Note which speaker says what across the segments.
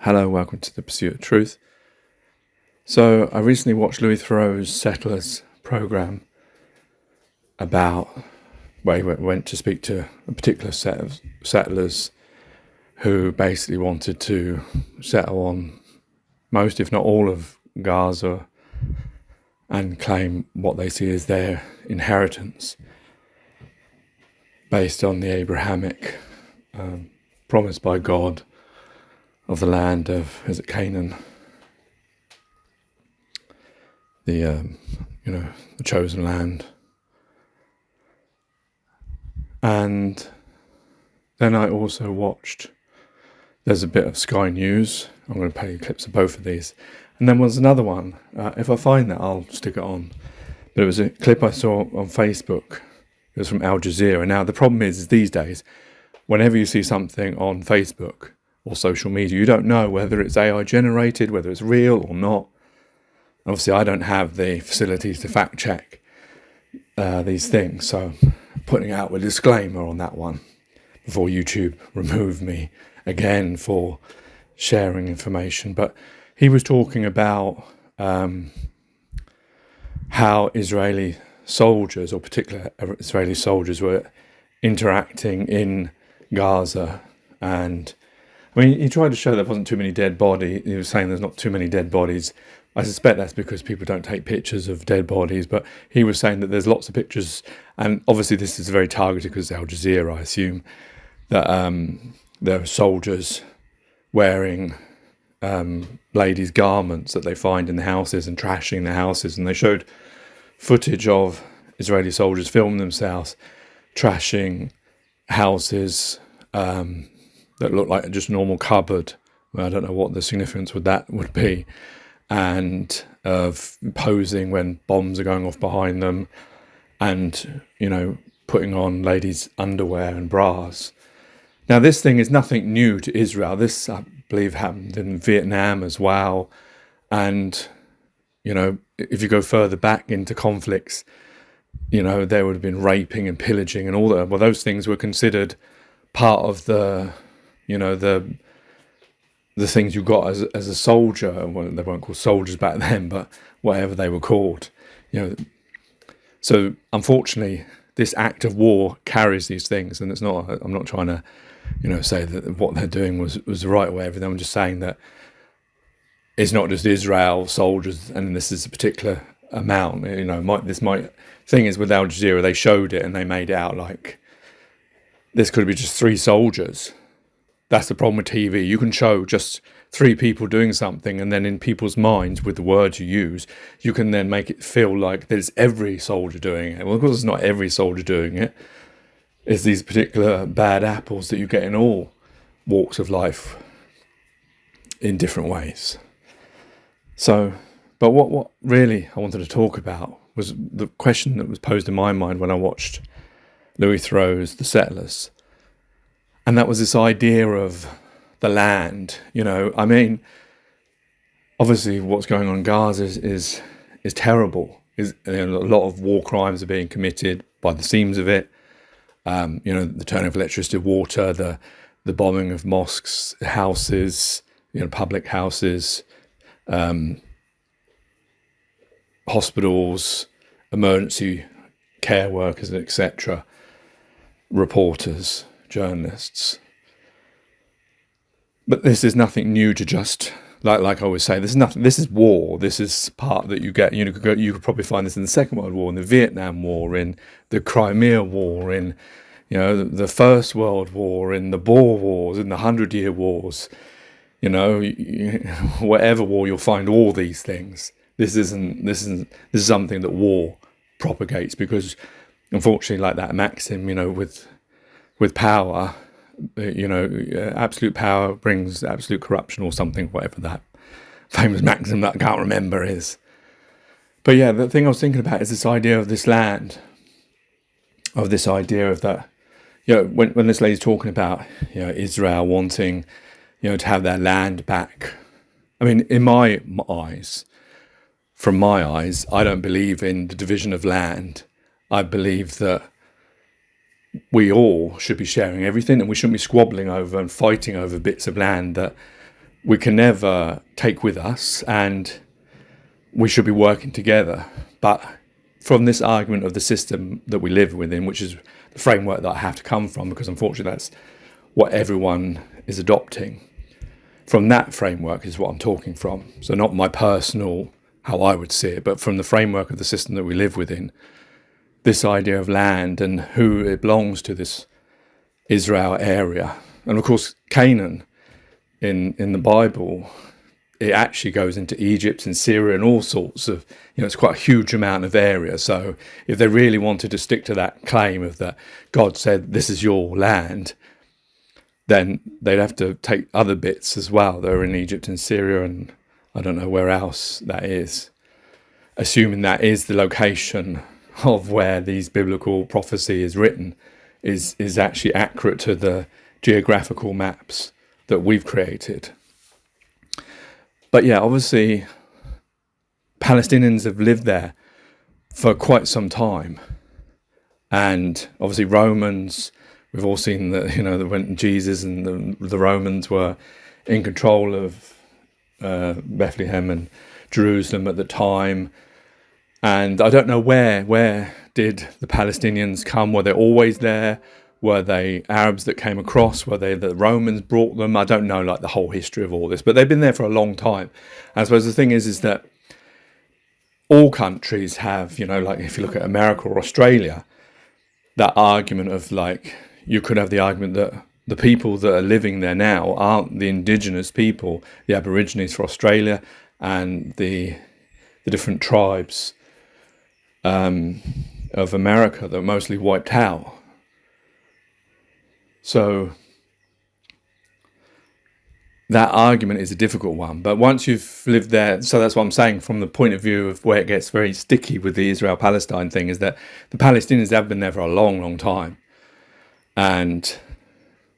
Speaker 1: Hello, welcome to the Pursuit of Truth. So I recently watched Louis Theroux's Settlers program about where he went to speak to a particular set of settlers who basically wanted to settle on most, if not all, of Gaza and claim what they see as their inheritance based on the Abrahamic promise by God of the land of, is it Canaan? The chosen land. And then I also watched, there's a bit of Sky News. I'm going to play clips of both of these. And then was another one. If I find that, I'll stick it on. But it was a clip I saw on Facebook. It was from Al Jazeera. Now, the problem is these days, whenever you see something on Facebook or social media, you don't know whether it's AI generated, whether it's real or not. Obviously, I don't have the facilities to fact check these things, so I'm putting out a disclaimer on that one before YouTube remove me again for sharing information. But he was talking about how Israeli soldiers, or particular Israeli soldiers, were interacting in Gaza. And I mean, he tried to show there wasn't too many dead bodies. He was saying there's not too many dead bodies. I suspect that's because people don't take pictures of dead bodies, but he was saying that there's lots of pictures, and obviously this is very targeted because Al Jazeera, I assume, that there are soldiers wearing ladies' garments that they find in the houses and trashing the houses, and they showed footage of Israeli soldiers filming themselves trashing houses that look like just a normal cupboard. Well, I don't know what the significance with that would be. And of posing when bombs are going off behind them, and putting on ladies' underwear and bras. Now, this thing is nothing new to Israel. This, I believe, happened in Vietnam as well. And if you go further back into conflicts, there would have been raping and pillaging and all that. Well, those things were considered part of the things you got as a soldier. Well, they weren't called soldiers back then, but whatever they were called. So unfortunately, this act of war carries these things, and it's not. I'm not trying to, say that what they're doing was the right way. Everything. I'm just saying that it's not just Israel soldiers, and this is a particular amount. Thing is with Al Jazeera, they showed it and they made it out like this could be just 3 soldiers. That's the problem with TV. You can show just 3 people doing something, and then in people's minds, with the words you use, you can then make it feel like there's every soldier doing it. Well, of course, it's not every soldier doing it. It's these particular bad apples that you get in all walks of life in different ways. So, but what really I wanted to talk about was the question that was posed in my mind when I watched Louis Theroux's The Settlers. And that was this idea of the land. I mean, obviously what's going on in Gaza is terrible. A lot of war crimes are being committed by the seams of it. The turning of electricity, water, the bombing of mosques, houses, public houses, hospitals, emergency care workers, etc., reporters, journalists. But this is nothing new to just like I always say, this is nothing. This is war. This is part that you get. You could probably find this in the Second World War, in the Vietnam War, in the Crimea War, in the First World War, in the Boer Wars, in the 100-Year Wars. Whatever war, you'll find all these things. This is something that war propagates, because unfortunately, like that maxim, with power, absolute power brings absolute corruption or something, whatever that famous maxim that I can't remember is. But yeah, the thing I was thinking about is this idea of this land, of this idea of that, when this lady's talking about, Israel wanting, to have their land back. I mean, in my eyes, from my eyes, I don't believe in the division of land. I believe that we all should be sharing everything, and we shouldn't be squabbling over and fighting over bits of land that we can never take with us, and we should be working together. But from this argument of the system that we live within, which is the framework that I have to come from, because unfortunately that's what everyone is adopting, from that framework is what I'm talking from. So not my personal, how I would see it, but from the framework of the system that we live within, this idea of land and who it belongs to, this Israel area. And of course, Canaan in the Bible, it actually goes into Egypt and Syria and all sorts of, it's quite a huge amount of area. So if they really wanted to stick to that claim of that God said, this is your land, then they'd have to take other bits as well. They're in Egypt and Syria and I don't know where else that is. Assuming that is the location of where these biblical prophecy is written, is actually accurate to the geographical maps that we've created. But yeah, obviously, Palestinians have lived there for quite some time. And obviously Romans, we've all seen that, that when Jesus and the Romans were in control of Bethlehem and Jerusalem at the time. And I don't know where did the Palestinians come? Were they always there? Were they Arabs that came across? Were they the Romans brought them? I don't know the whole history of all this, but they've been there for a long time. I suppose the thing is that all countries have, if you look at America or Australia, that argument of you could have the argument that the people that are living there now aren't the indigenous people, the Aborigines for Australia and the different tribes of America that were mostly wiped out. So that argument is a difficult one. But once you've lived there, so that's what I'm saying from the point of view of where it gets very sticky with the Israel-Palestine thing, is that the Palestinians have been there for a long, long time. And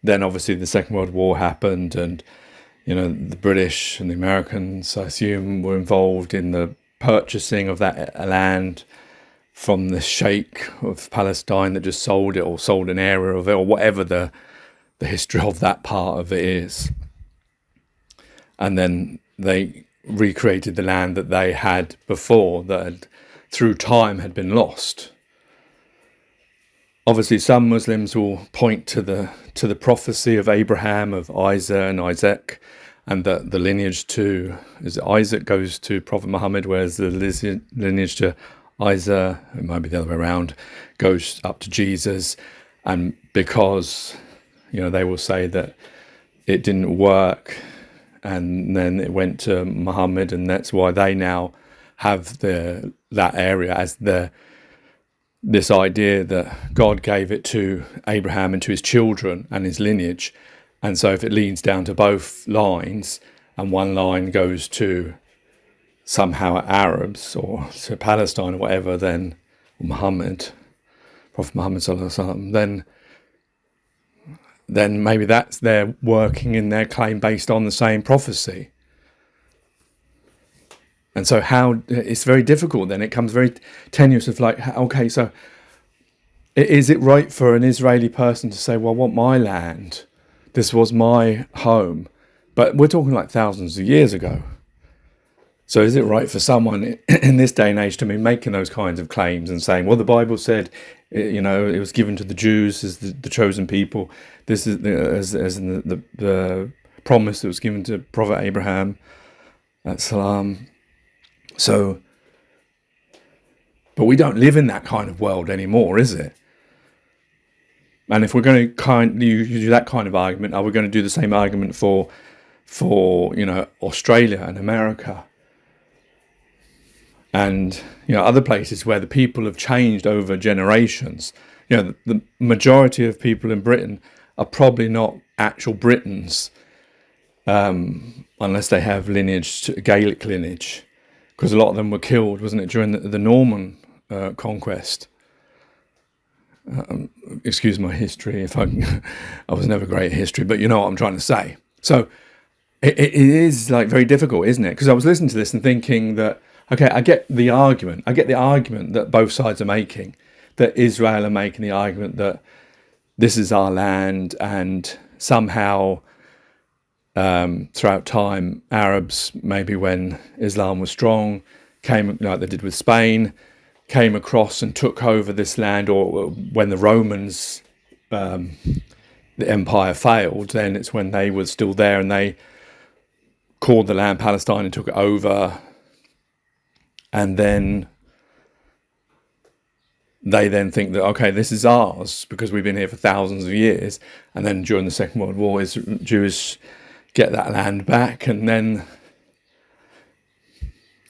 Speaker 1: then obviously the Second World War happened and, the British and the Americans, I assume, were involved in the purchasing of that land from the Sheikh of Palestine that just sold it or sold an area of it or whatever the history of that part of it is. And then they recreated the land that they had before that had, through time had been lost. Obviously, some Muslims will point to the prophecy of Abraham, of Isaac, and that the lineage to Isaac goes to Prophet Muhammad, whereas the lineage to Isaac, it might be the other way around, goes up to Jesus. And because they will say that it didn't work, and then it went to Muhammad, and that's why they now have that area as this idea that God gave it to Abraham and to his children and his lineage. And so if it leads down to both lines and one line goes to somehow Arabs or to Palestine or whatever, then Muhammad, Prophet Muhammad sallallahu alaihi wasallam, then maybe that's their working in their claim based on the same prophecy. And so it's very difficult then. It comes very tenuous of okay, so is it right for an Israeli person to say, well, I want my land, this was my home, but we're talking thousands of years ago. So is it right for someone in this day and age to be making those kinds of claims and saying, well, the Bible said, it was given to the Jews as the chosen people. This is as in the promise that was given to Prophet Abraham at Salam. So, but we don't live in that kind of world anymore, is it? And if we're going to use that kind of argument, are we going to do the same argument for Australia and America? And, other places where the people have changed over generations. The majority of people in Britain are probably not actual Britons, unless they have Gaelic lineage, because a lot of them were killed, wasn't it, during the Norman conquest. Excuse my history if I was never great at history, but you know what I'm trying to say. So it is very difficult, isn't it? Because I was listening to this and thinking that, okay, I get the argument that both sides are making, that Israel are making the argument that this is our land and somehow throughout time, Arabs, maybe when Islam was strong, came, like they did with Spain, came across and took over this land, or when the Romans, the empire failed, then it's when they were still there and they called the land Palestine and took it over. And then they then think that, okay, this is ours because we've been here for thousands of years. And then during the Second World War, Jews get that land back. And then,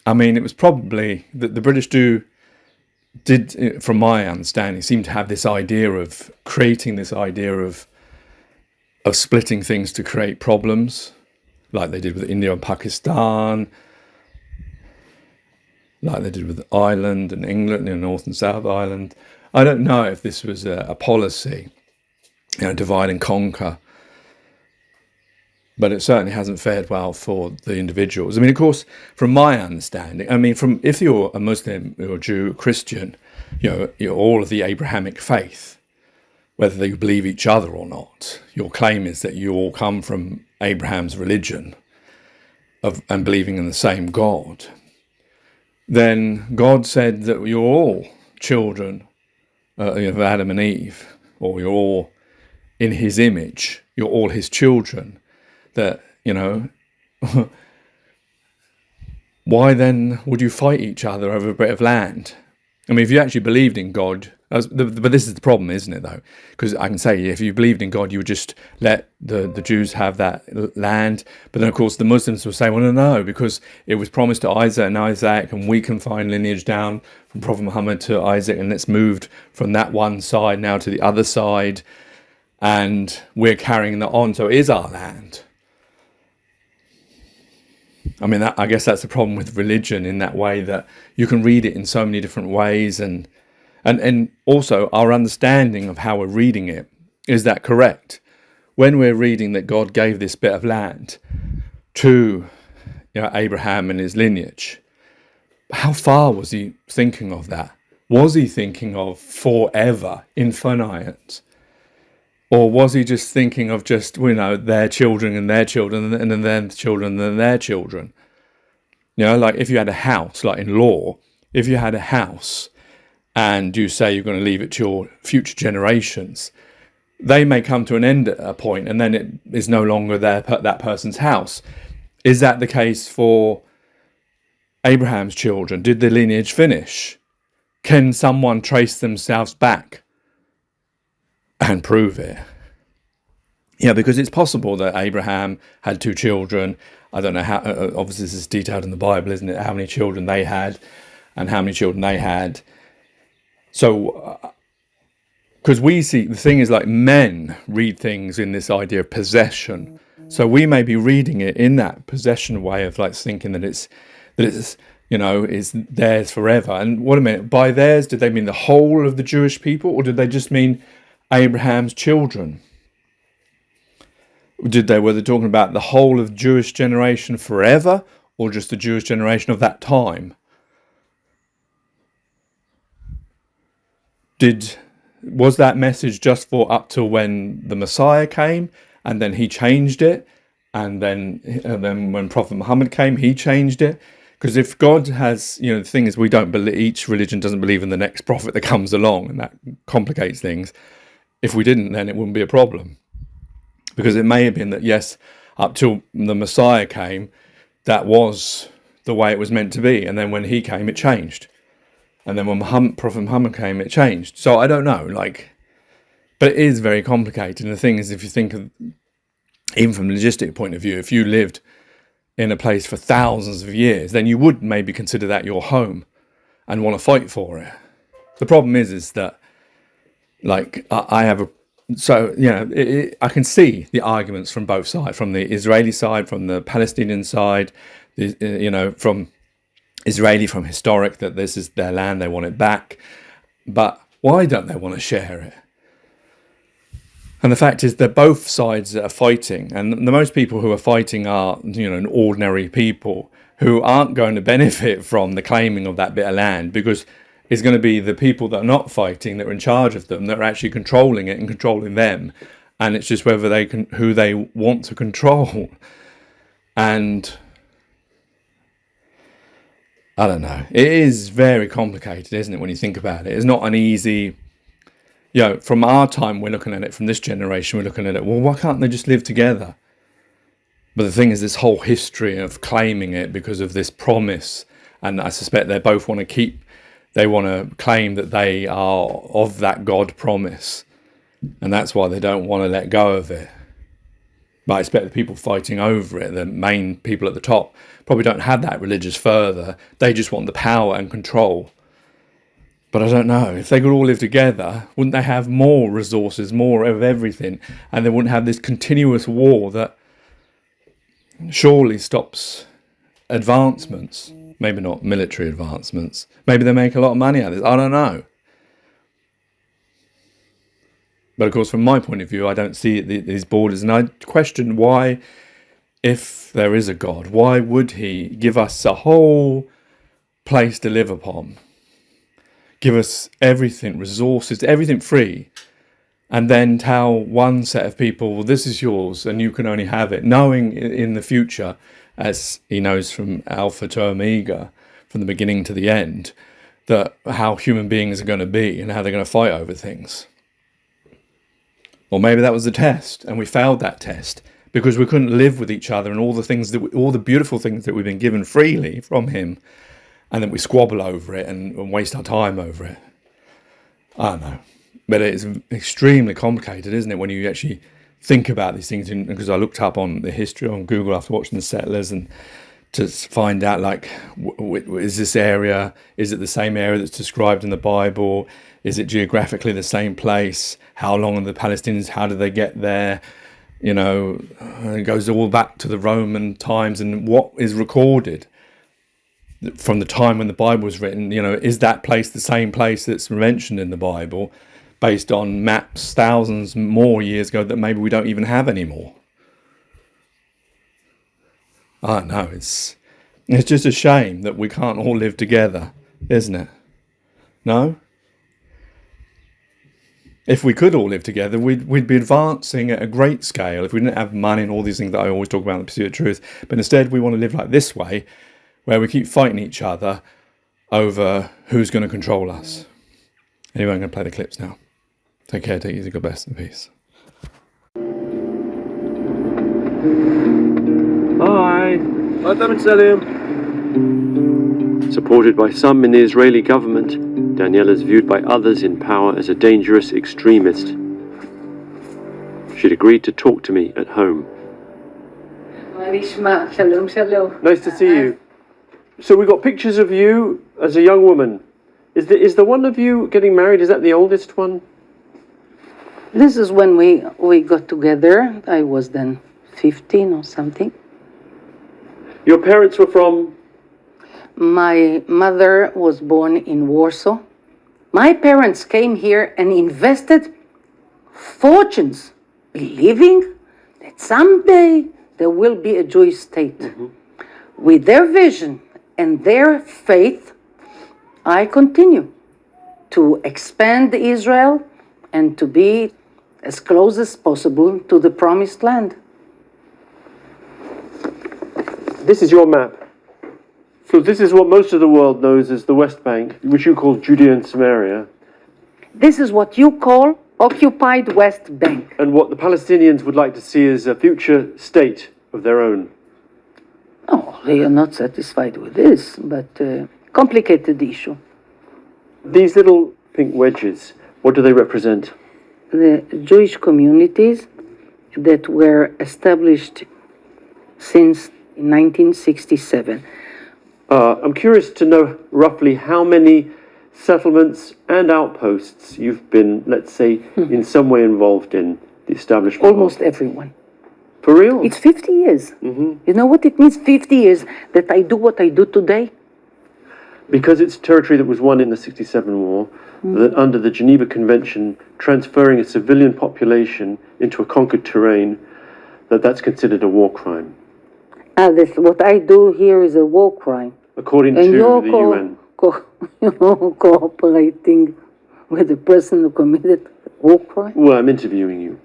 Speaker 1: I mean, it was probably that the British did, from my understanding, seem to have this idea of creating this idea of splitting things to create problems, like they did with India and Pakistan, like they did with Ireland and England, North and South Ireland. I don't know if this was a policy, divide and conquer, but it certainly hasn't fared well for the individuals. I mean, of course, from my understanding, if you're a Muslim or a Jew, a Christian, you're all of the Abrahamic faith, whether you believe each other or not. Your claim is that you all come from Abraham's religion and believing in the same God. Then God said that you're all children of Adam and Eve, or you're all in his image, you're all his children. That, why then would you fight each other over a bit of land? I mean, if you actually believed in God, but this is the problem, isn't it, though? Because I can say, if you believed in God, you would just let the Jews have that land. But then, of course, the Muslims will say, well, no, because it was promised to Isaac, and we can find lineage down from Prophet Muhammad to Isaac, and it's moved from that one side now to the other side, and we're carrying that on, so it is our land. I mean, I guess that's the problem with religion in that way, that you can read it in so many different ways, and also our understanding of how we're reading it. Is that correct? When we're reading that God gave this bit of land to Abraham and his lineage, how far was he thinking of that? Was he thinking of forever, infinite? Or was he just thinking of just, their children and their children and then their children and their children? Like if you had a house, like in law, if you had a house and you say you're going to leave it to your future generations, they may come to an end at a point and then it is no longer that person's house. Is that the case for Abraham's children? Did the lineage finish? Can someone trace themselves back and prove it? Because it's possible that Abraham had 2 children. I don't know how, obviously this is detailed in the Bible, isn't it? How many children they had and how many children they had. So, because we see, the thing is, like, men read things in this idea of possession. So we may be reading it in that possession way of like thinking that it's is theirs forever. And what a minute, by theirs, did they mean the whole of the Jewish people, or did they just mean Abraham's children? Were they talking about the whole of Jewish generation forever, or just the Jewish generation of that time? Was that message just for up till when the Messiah came, and then he changed it, and then when Prophet Muhammad came, he changed it? Because if God has, the thing is, we don't believe, each religion doesn't believe in the next prophet that comes along, and that complicates things. If we didn't, then it wouldn't be a problem. Because it may have been that, yes, up till the Messiah came, that was the way it was meant to be. And then when he came, it changed. And then when Prophet Muhammad came, it changed. So I don't know, but it is very complicated. And the thing is, if you think of, even from a logistic point of view, if you lived in a place for thousands of years, then you would maybe consider that your home and want to fight for it. The problem is that, I have I can see the arguments from both sides, from the Israeli side, from the Palestinian side, from Israeli, from historic, that this is their land, they want it back. But why don't they want to share it? And the fact is that both sides are fighting, and the most people who are fighting are, ordinary people who aren't going to benefit from the claiming of that bit of land, because it's going to be the people that are not fighting, that are in charge of them, that are actually controlling it and controlling them, and it's just whether they can, who they want to control. And I don't know. It is very complicated, isn't it, when you think about it? It's not an easy, from our time, we're looking at it, from this generation, we're looking at it, well, why can't they just live together? But the thing is, this whole history of claiming it because of this promise, and I suspect they both want to claim that they are of that God promise, and that's why they don't want to let go of it. But I expect the people fighting over it, the main people at the top, probably don't have that religious fervour. They just want the power and control. But I don't know, if they could all live together, wouldn't they have more resources, more of everything, and they wouldn't have this continuous war that surely stops advancements? Maybe not military advancements. Maybe they make a lot of money out of this. I don't know. But of course, from my point of view, I don't see these borders. And I question why, if there is a God, why would he give us a whole place to live upon? Give us everything, resources, everything free. And then tell one set of people, well, this is yours and you can only have it. Knowing in the future, as he knows from Alpha to Omega, from the beginning to the end, that how human beings are going to be and how they're going to fight over things. Or maybe that was the test, and we failed that test because we couldn't live with each other and all the beautiful things that we've been given freely from him, and then we squabble over it and waste our time over it. I don't know, but it's extremely complicated, isn't it, when you actually think about these things? Because I looked up on the history on Google after watching The Settlers, and to find out, like, is this area, is it the same area that's described in the Bible? Is it geographically the same place? How long are the Palestinians? How did they get there? It goes all back to the Roman times, and what is recorded from the time when the Bible was written. Is that place the same place that's mentioned in the Bible, based on maps thousands more years ago that maybe we don't even have anymore? I don't know. It's just a shame that we can't all live together, isn't it? No? If we could all live together, we'd be advancing at a great scale if we didn't have money and all these things that I always talk about in the pursuit of truth. But instead, we want to live like this way, where we keep fighting each other over who's going to control us. Anyway, I'm going to play the clips now. Take care, take it easy, God bless, and peace.
Speaker 2: Hi. Supported by some in the Israeli government, Daniela is viewed by others in power as a dangerous extremist. She'd agreed to talk to me at home. Nice to see you. So we got pictures of you as a young woman. Is the one of you getting married, is that the oldest one?
Speaker 3: This is when we got together. I was then 15 or something.
Speaker 2: Your parents were from?
Speaker 3: My mother was born in Warsaw. My parents came here and invested fortunes, believing that someday there will be a Jewish state. Mm-hmm. With their vision and their faith, I continue to expand Israel and to be as close as possible to the promised land.
Speaker 2: This is your map. So this is what most of the world knows as the West Bank, which you call Judea and Samaria.
Speaker 3: This is what you call occupied West Bank.
Speaker 2: And what the Palestinians would like to see is a future state of their own.
Speaker 3: Oh, they are not satisfied with this, but complicated issue.
Speaker 2: These little pink wedges, what do they represent?
Speaker 3: The Jewish communities that were established since 1967.
Speaker 2: I'm curious to know roughly how many settlements and outposts you've been, let's say, in some way involved in the establishment.
Speaker 3: Almost everyone.
Speaker 2: For real?
Speaker 3: It's 50 years. Mm-hmm. You know what it means, 50 years, that I do what I do today?
Speaker 2: Because it's territory that was won in the 67 war, that under the Geneva Convention, transferring a civilian population into a conquered terrain, that's considered a war crime.
Speaker 3: What I do here is a war crime.
Speaker 2: According to the UN.
Speaker 3: Cooperating with the person who committed war crime?
Speaker 2: Well, I'm interviewing you.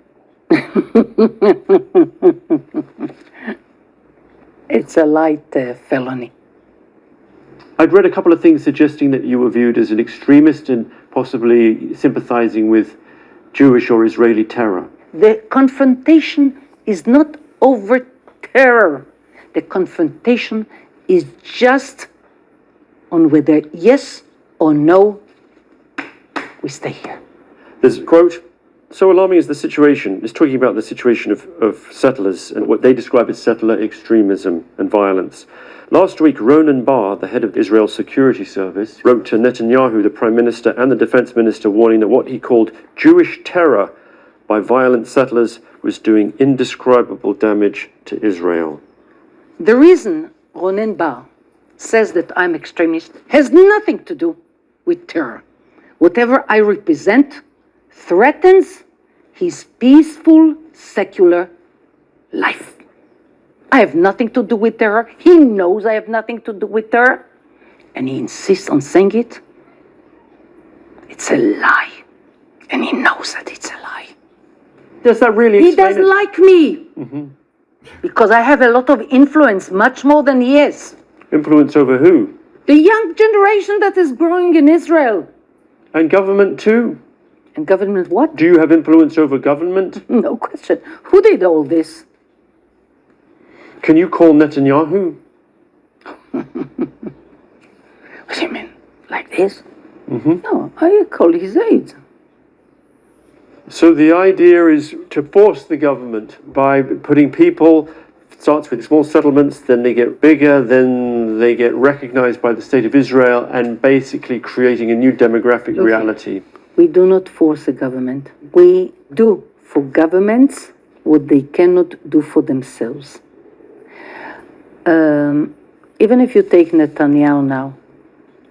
Speaker 3: It's a light felony.
Speaker 2: I'd read a couple of things suggesting that you were viewed as an extremist and possibly sympathizing with Jewish or Israeli terror.
Speaker 3: The confrontation is not over terror. The confrontation is just on whether yes or no we stay here.
Speaker 2: There's a quote, so alarming is the situation, is talking about the situation of settlers and what they describe as settler extremism and violence. Last week, Ronan Bar, the head of Israel's security service, wrote to Netanyahu, the prime minister, and the defense minister, warning that what he called Jewish terror by violent settlers was doing indescribable damage to Israel.
Speaker 3: The reason Ronan Bar says that I'm extremist has nothing to do with terror. Whatever I represent threatens his peaceful, secular life. I have nothing to do with terror. He knows I have nothing to do with terror. And he insists on saying it. It's a lie. And he knows that it's a lie.
Speaker 2: Does that really
Speaker 3: He
Speaker 2: explain
Speaker 3: doesn't
Speaker 2: it?
Speaker 3: like me. Because I have a lot of influence, much more than he has.
Speaker 2: Influence over who?
Speaker 3: The young generation that is growing in Israel.
Speaker 2: And government too?
Speaker 3: And government what?
Speaker 2: Do you have influence over government?
Speaker 3: No question. Who did all this?
Speaker 2: Can you call Netanyahu?
Speaker 3: What do you mean? Like this? No, I call his aides.
Speaker 2: So the idea is to force the government by putting people, starts with small settlements, then they get bigger, then they get recognized by the state of Israel, and basically creating a new demographic reality.
Speaker 3: We do not force a government. We do for governments what they cannot do for themselves. Even if you take Netanyahu now,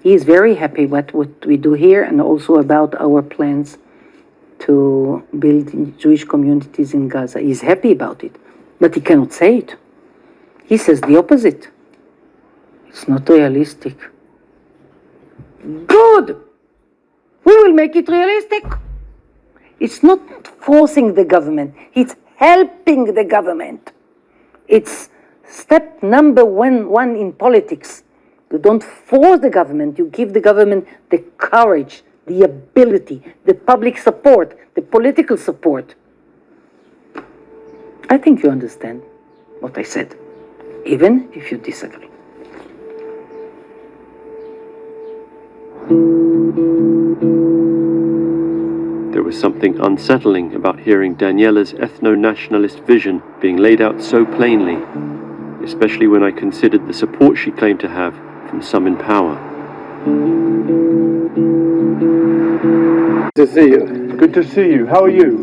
Speaker 3: he is very happy with what we do here and also about our plans to build Jewish communities in Gaza. He's happy about it, but he cannot say it. He says the opposite. It's not realistic. Good! We will make it realistic. It's not forcing the government, it's helping the government. It's step number one in politics. You don't force the government, you give the government the courage, the ability, the public support, the political support. I think you understand what I said, even if you disagree.
Speaker 2: There was something unsettling about hearing Daniela's ethno-nationalist vision being laid out so plainly, especially when I considered the support she claimed to have from some in power.
Speaker 4: Good to see you.
Speaker 2: Good to see you. How are you?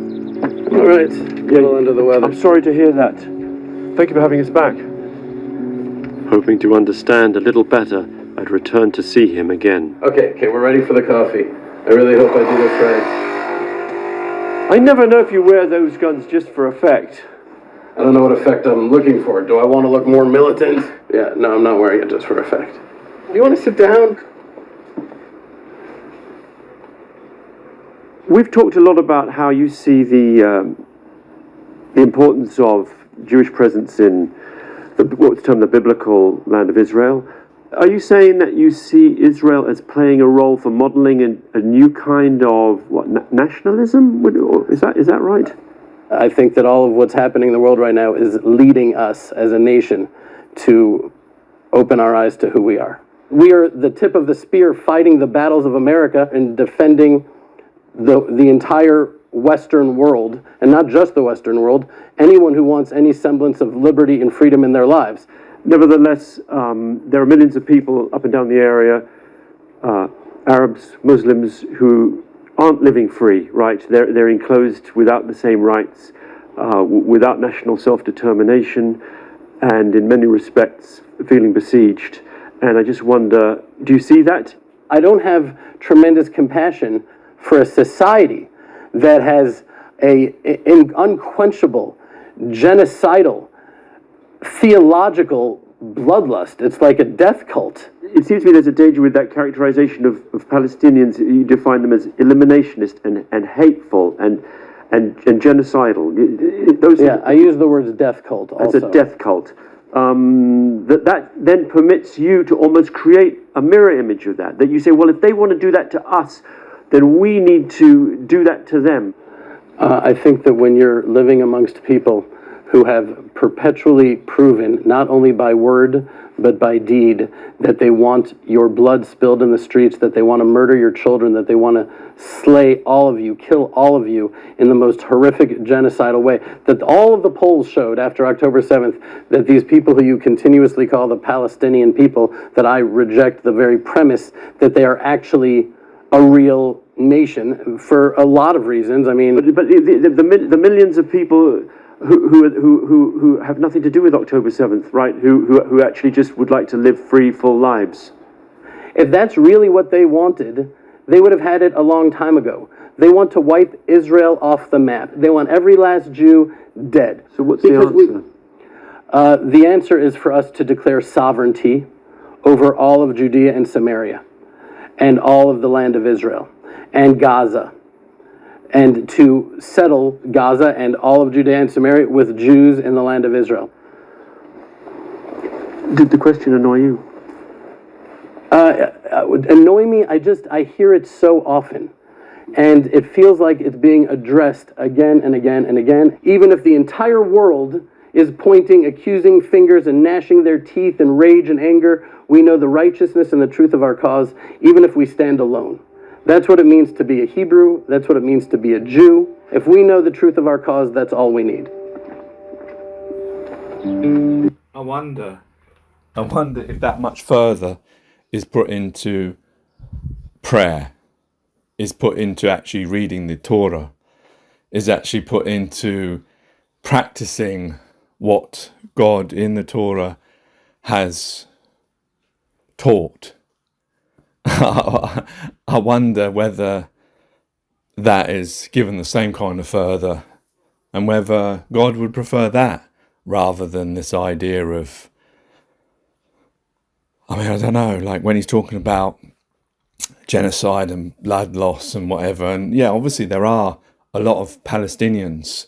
Speaker 4: All right. A little under the weather.
Speaker 2: I'm sorry to hear that. Thank you for having us back. Hoping to understand a little better, I'd return to see him again.
Speaker 4: Okay, we're ready for the coffee. I really hope I do this right.
Speaker 2: I never know if you wear those guns just for effect.
Speaker 4: I don't know what effect I'm looking for. Do I want to look more militant? Yeah, no, I'm not wearing it just for effect. Do you want to sit down?
Speaker 2: We've talked a lot about how you see the importance of Jewish presence in what's termed the biblical land of Israel. Are you saying that you see Israel as playing a role for modeling a new kind of nationalism? Is that right?
Speaker 4: I think that all of what's happening in the world right now is leading us as a nation to open our eyes to who we are. We are the tip of the spear fighting the battles of America and defending the entire Western world, and not just the Western world, anyone who wants any semblance of liberty and freedom in their lives.
Speaker 2: Nevertheless, there are millions of people up and down the area, Arabs, Muslims, who aren't living free, right? They're enclosed without the same rights, without national self-determination, and in many respects feeling besieged. And I just wonder, do you see that?
Speaker 4: I don't have tremendous compassion for a society that has an unquenchable, genocidal, theological bloodlust. It's like a death cult.
Speaker 2: It seems to me there's a danger with that characterization of Palestinians. You define them as eliminationist and hateful. And and genocidal. Those
Speaker 4: Yeah, I use the words death cult also.
Speaker 2: as a death cult. That then permits you to almost create a mirror image of that. That you say, well, if they want to do that to us, then we need to do that to them.
Speaker 4: I think that when you're living amongst people who have perpetually proven, not only by word, but by deed, that they want your blood spilled in the streets, that they want to murder your children, that they want to slay all of you, kill all of you in the most horrific genocidal way, that all of the polls showed after October 7th that these people who you continuously call the Palestinian people, that I reject the very premise that they are actually a real nation for a lot of reasons. I mean,
Speaker 2: But the millions of people who have nothing to do with October 7th, right? Who actually just would like to live free, full lives.
Speaker 4: if that's really what they wanted, they would have had it a long time ago. They want to wipe Israel off the map. They want every last Jew dead.
Speaker 2: So what's
Speaker 4: Because
Speaker 2: the answer?
Speaker 4: The answer is for us to declare sovereignty over all of Judea and Samaria and all of the land of Israel and Gaza, and to settle Gaza and all of Judea and Samaria with Jews in the land of Israel.
Speaker 2: Did the question annoy you?
Speaker 4: Annoy me, I hear it so often. And it feels like it's being addressed again and again and again. Even if the entire world is pointing accusing fingers and gnashing their teeth in rage and anger, we know the righteousness and the truth of our cause, even if we stand alone. That's what it means to be a Hebrew. That's what it means to be a Jew. If we know the truth of our cause, that's all we need.
Speaker 1: I wonder if that much further is put into prayer, is put into actually reading the Torah, is actually put into practicing what God in the Torah has taught. I wonder whether that is given the same kind of further, and whether God would prefer that rather than this idea of, I don't know, like when he's talking about genocide and blood loss and whatever. And yeah, obviously there are a lot of Palestinians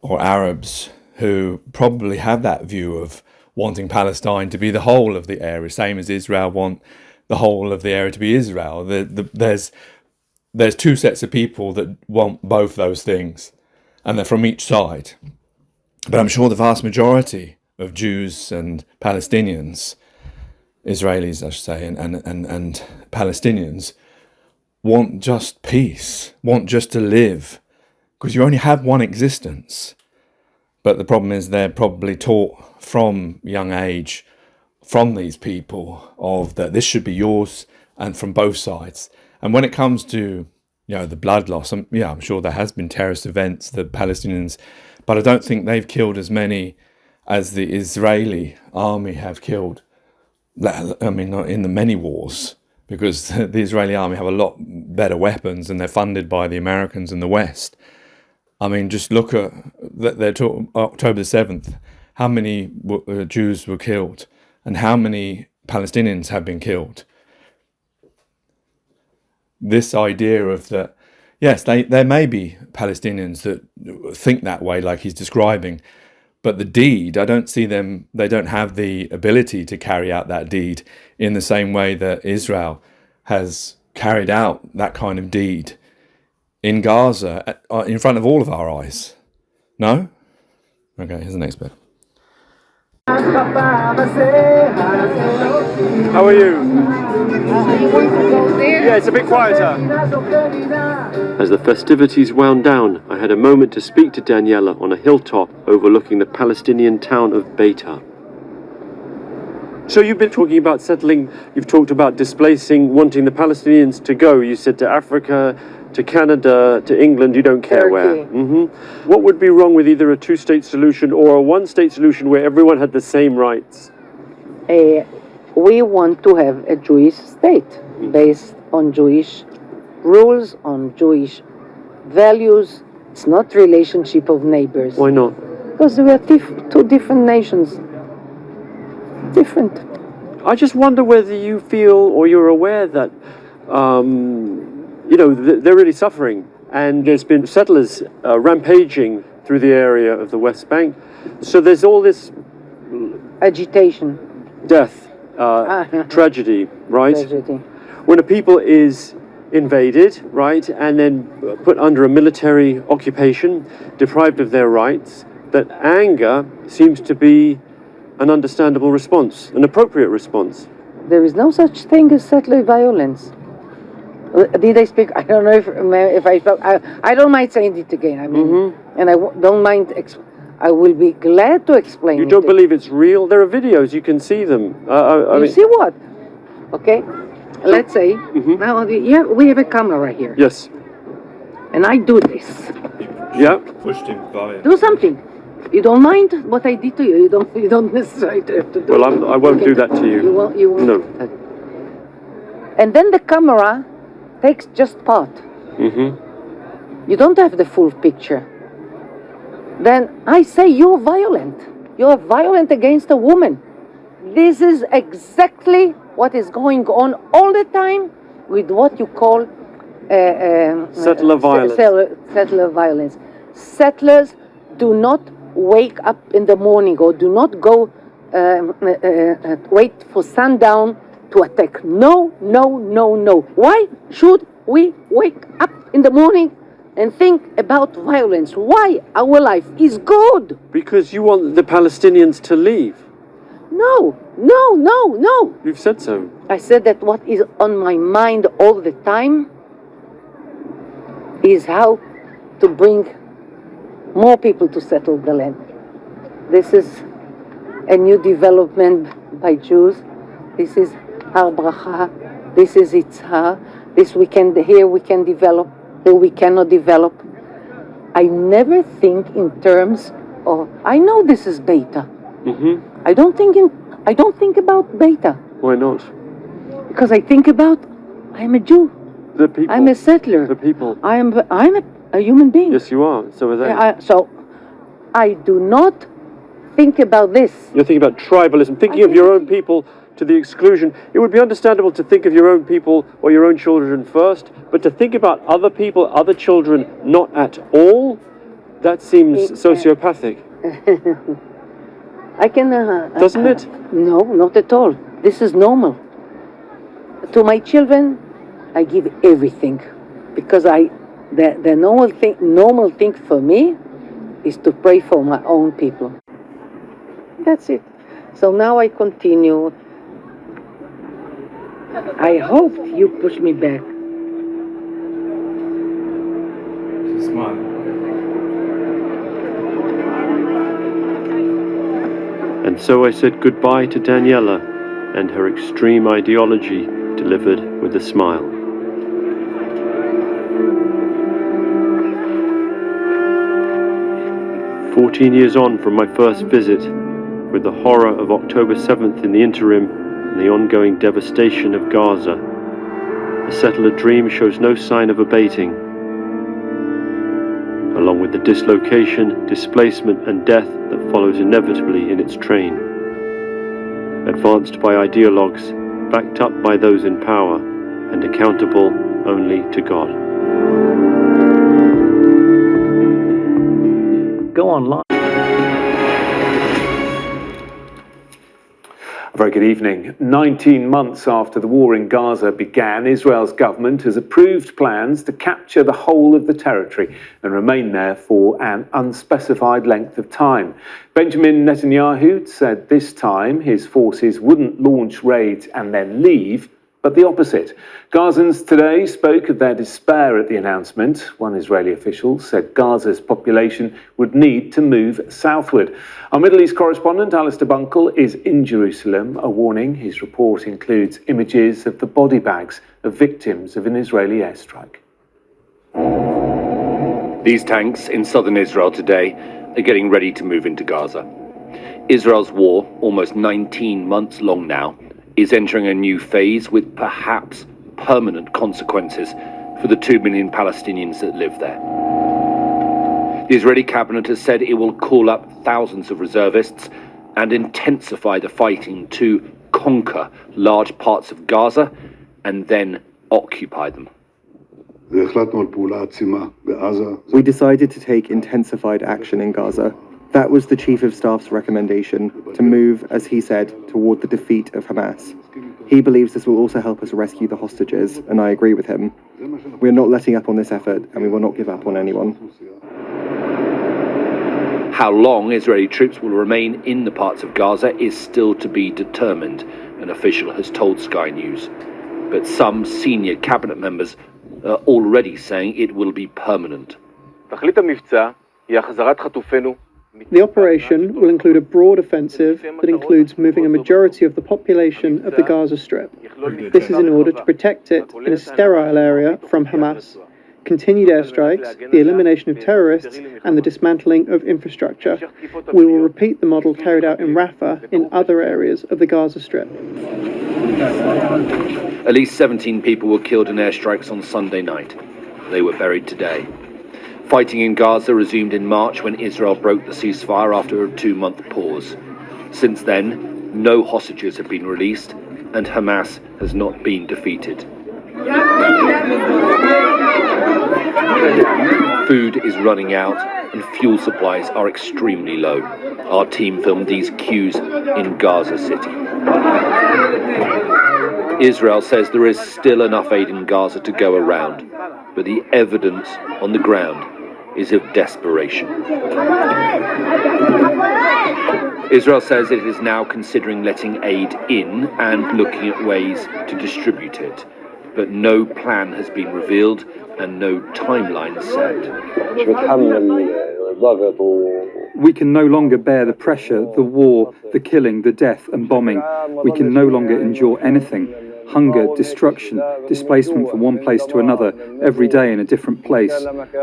Speaker 1: or Arabs who probably have that view of wanting Palestine to be the whole of the area, same as Israel want the whole of the area to be Israel. There's two sets of people that want both those things, and they're from each side. But I'm sure the vast majority of Jews and Palestinians, Israelis, I should say, and Palestinians want just peace, want just to live, because you only have one existence. But the problem is they're probably taught from young age, from these people, of that this should be yours, and from both sides. And when it comes to, the blood loss, I'm sure there has been terrorist events, the Palestinians, but I don't think they've killed as many as the Israeli army have killed. I mean, not in the many wars, because the Israeli army have a lot better weapons and they're funded by the Americans and the West. I mean, just look at October 7th, how many Jews were killed and how many Palestinians have been killed. This idea of that, yes, there may be Palestinians that think that way, like he's describing, but the deed, I don't see them, they don't have the ability to carry out that deed in the same way that Israel has carried out that kind of deed in Gaza, in front of all of our eyes. No? Okay, here's the next bit.
Speaker 2: How are you?
Speaker 3: You want to go there?
Speaker 2: Yeah, it's a bit quieter. As the festivities wound down, I had a moment to speak to Daniela on a hilltop overlooking the Palestinian town of Beta. So you've been talking about settling, you've talked about displacing, wanting the Palestinians to go. You said to Africa, to Canada, to England, you don't care
Speaker 3: Turkey.
Speaker 2: where. What would be wrong with either a two-state solution or a one-state solution where everyone had the same rights?
Speaker 3: We want to have a Jewish state based on Jewish rules, on Jewish values. It's not relationship of neighbors.
Speaker 2: Why not?
Speaker 3: Because we are two different nations. Different.
Speaker 2: I just wonder whether you feel or you're aware that, they're really suffering and there's been settlers rampaging through the area of the West Bank. So there's all this
Speaker 3: Agitation.
Speaker 2: death, tragedy, right?
Speaker 3: Tragedy.
Speaker 2: When a people is invaded, right, and then put under a military occupation, deprived of their rights, that anger seems to be an understandable response, an appropriate response.
Speaker 3: There is no such thing as settler violence. Did I speak? I don't know if I spoke. I don't mind saying it again. I mean, and I don't mind. I will be glad to explain.
Speaker 2: You don't believe it's real? There are videos. You can see them. I
Speaker 3: You
Speaker 2: mean,
Speaker 3: see what? Okay. Let's say now we have a camera here,
Speaker 2: yes.
Speaker 3: and I do this.
Speaker 2: Yeah.
Speaker 1: Pushed him by
Speaker 3: Do something. You don't mind what I did to you. You don't necessarily have to do.
Speaker 2: Well, I won't do that to you.
Speaker 3: You won't. You won't.
Speaker 2: No.
Speaker 3: And then the camera takes just part. You don't have the full picture. Then I say you're violent. You're violent against a woman. This is exactly what is going on all the time with what you call
Speaker 2: Settler violence.
Speaker 3: Settler violence. Settlers do not wake up in the morning or do not go wait for sundown to attack. No, no, no, no. Why should we wake up in the morning and think about violence? Why? Our life is good.
Speaker 2: Because you want the Palestinians to leave.
Speaker 3: No, no, no, no.
Speaker 2: You've said so.
Speaker 3: I said that what is on my mind all the time is how to bring more people to settle the land. This is a new development by Jews. This is Har Bracha. This is Itzhar. This we can develop. Here we cannot develop. I never think in terms of. I know this is beta. I don't think about beta
Speaker 2: Why not?
Speaker 3: because I think about I'm a Jew.
Speaker 2: The people.
Speaker 3: I'm a settler.
Speaker 2: The people.
Speaker 3: I'm a human being.
Speaker 2: Yes, you are. So are they.
Speaker 3: So I do not think about this.
Speaker 2: You're thinking about tribalism, thinking of your own people to the exclusion. It would be understandable to think of your own people or your own children first, but to think about other people, other children, not at all, that seems sociopathic.
Speaker 3: I can.
Speaker 2: Doesn't it?
Speaker 3: No, not at all. This is normal. To my children, I give everything because the normal thing for me is to pray for my own people. That's it. So now I continue. I hope you push me back.
Speaker 1: Smile.
Speaker 2: And so I said goodbye to Daniela and her extreme ideology delivered with a smile. "14 years on from my first visit, with the horror of October 7th in the interim and the ongoing devastation of Gaza, the settler dream shows no sign of abating. Along with the dislocation, displacement and death that follows inevitably in its train. Advanced by ideologues, backed up by those in power, and accountable only to God."
Speaker 5: Go online.
Speaker 6: A very good evening. 19 months after the war in Gaza began, Israel's government has approved plans to capture the whole of the territory and remain there for an unspecified length of time. Benjamin Netanyahu said this time his forces wouldn't launch raids and then leave, but the opposite. Gazans today spoke of their despair at the announcement. One Israeli official said Gaza's population would need to move southward. Our Middle East correspondent, Alistair Bunkle, is in Jerusalem. A warning, his report includes images of the body bags of victims of an Israeli airstrike.
Speaker 7: These tanks in southern Israel today are getting ready to move into Gaza. Israel's war, almost 19 months long now, is entering a new phase with perhaps permanent consequences for the 2 million Palestinians that live there. The Israeli cabinet has said it will call up thousands of reservists and intensify the fighting to conquer large parts of Gaza and then occupy them.
Speaker 5: We decided to take intensified action in Gaza. That was the Chief of Staff's recommendation, to move, as he said, toward the defeat of Hamas. He believes this will also help us rescue the hostages, and I agree with him. We're not letting up on this effort, and we will not give up on anyone.
Speaker 7: How long Israeli troops will remain in the parts of Gaza is still to be determined, an official has told Sky News. But some senior cabinet members are already saying it will be permanent.
Speaker 8: The operation will include a broad offensive that includes moving a majority of the population of the Gaza Strip. This is in order to protect it in a sterile area from Hamas, continued airstrikes, the elimination of terrorists, and the dismantling of infrastructure. We will repeat the model carried out in Rafah in other areas of the Gaza Strip.
Speaker 7: At least 17 people were killed in airstrikes on Sunday night. They were buried today. Fighting in Gaza resumed in March when Israel broke the ceasefire after a 2-month pause. Since then, no hostages have been released, and Hamas has not been defeated. Food is running out, and fuel supplies are extremely low. Our team filmed these queues in Gaza City. Israel says there is still enough aid in Gaza to go around, but the evidence on the ground is of desperation. Israel says it is now considering letting aid in and looking at ways to distribute it, but no plan has been revealed and no timeline set.
Speaker 9: We can no longer bear the pressure, the war, the killing, the death and bombing. We can no longer endure anything. Hunger, destruction, displacement from one place to another, every day in a different place.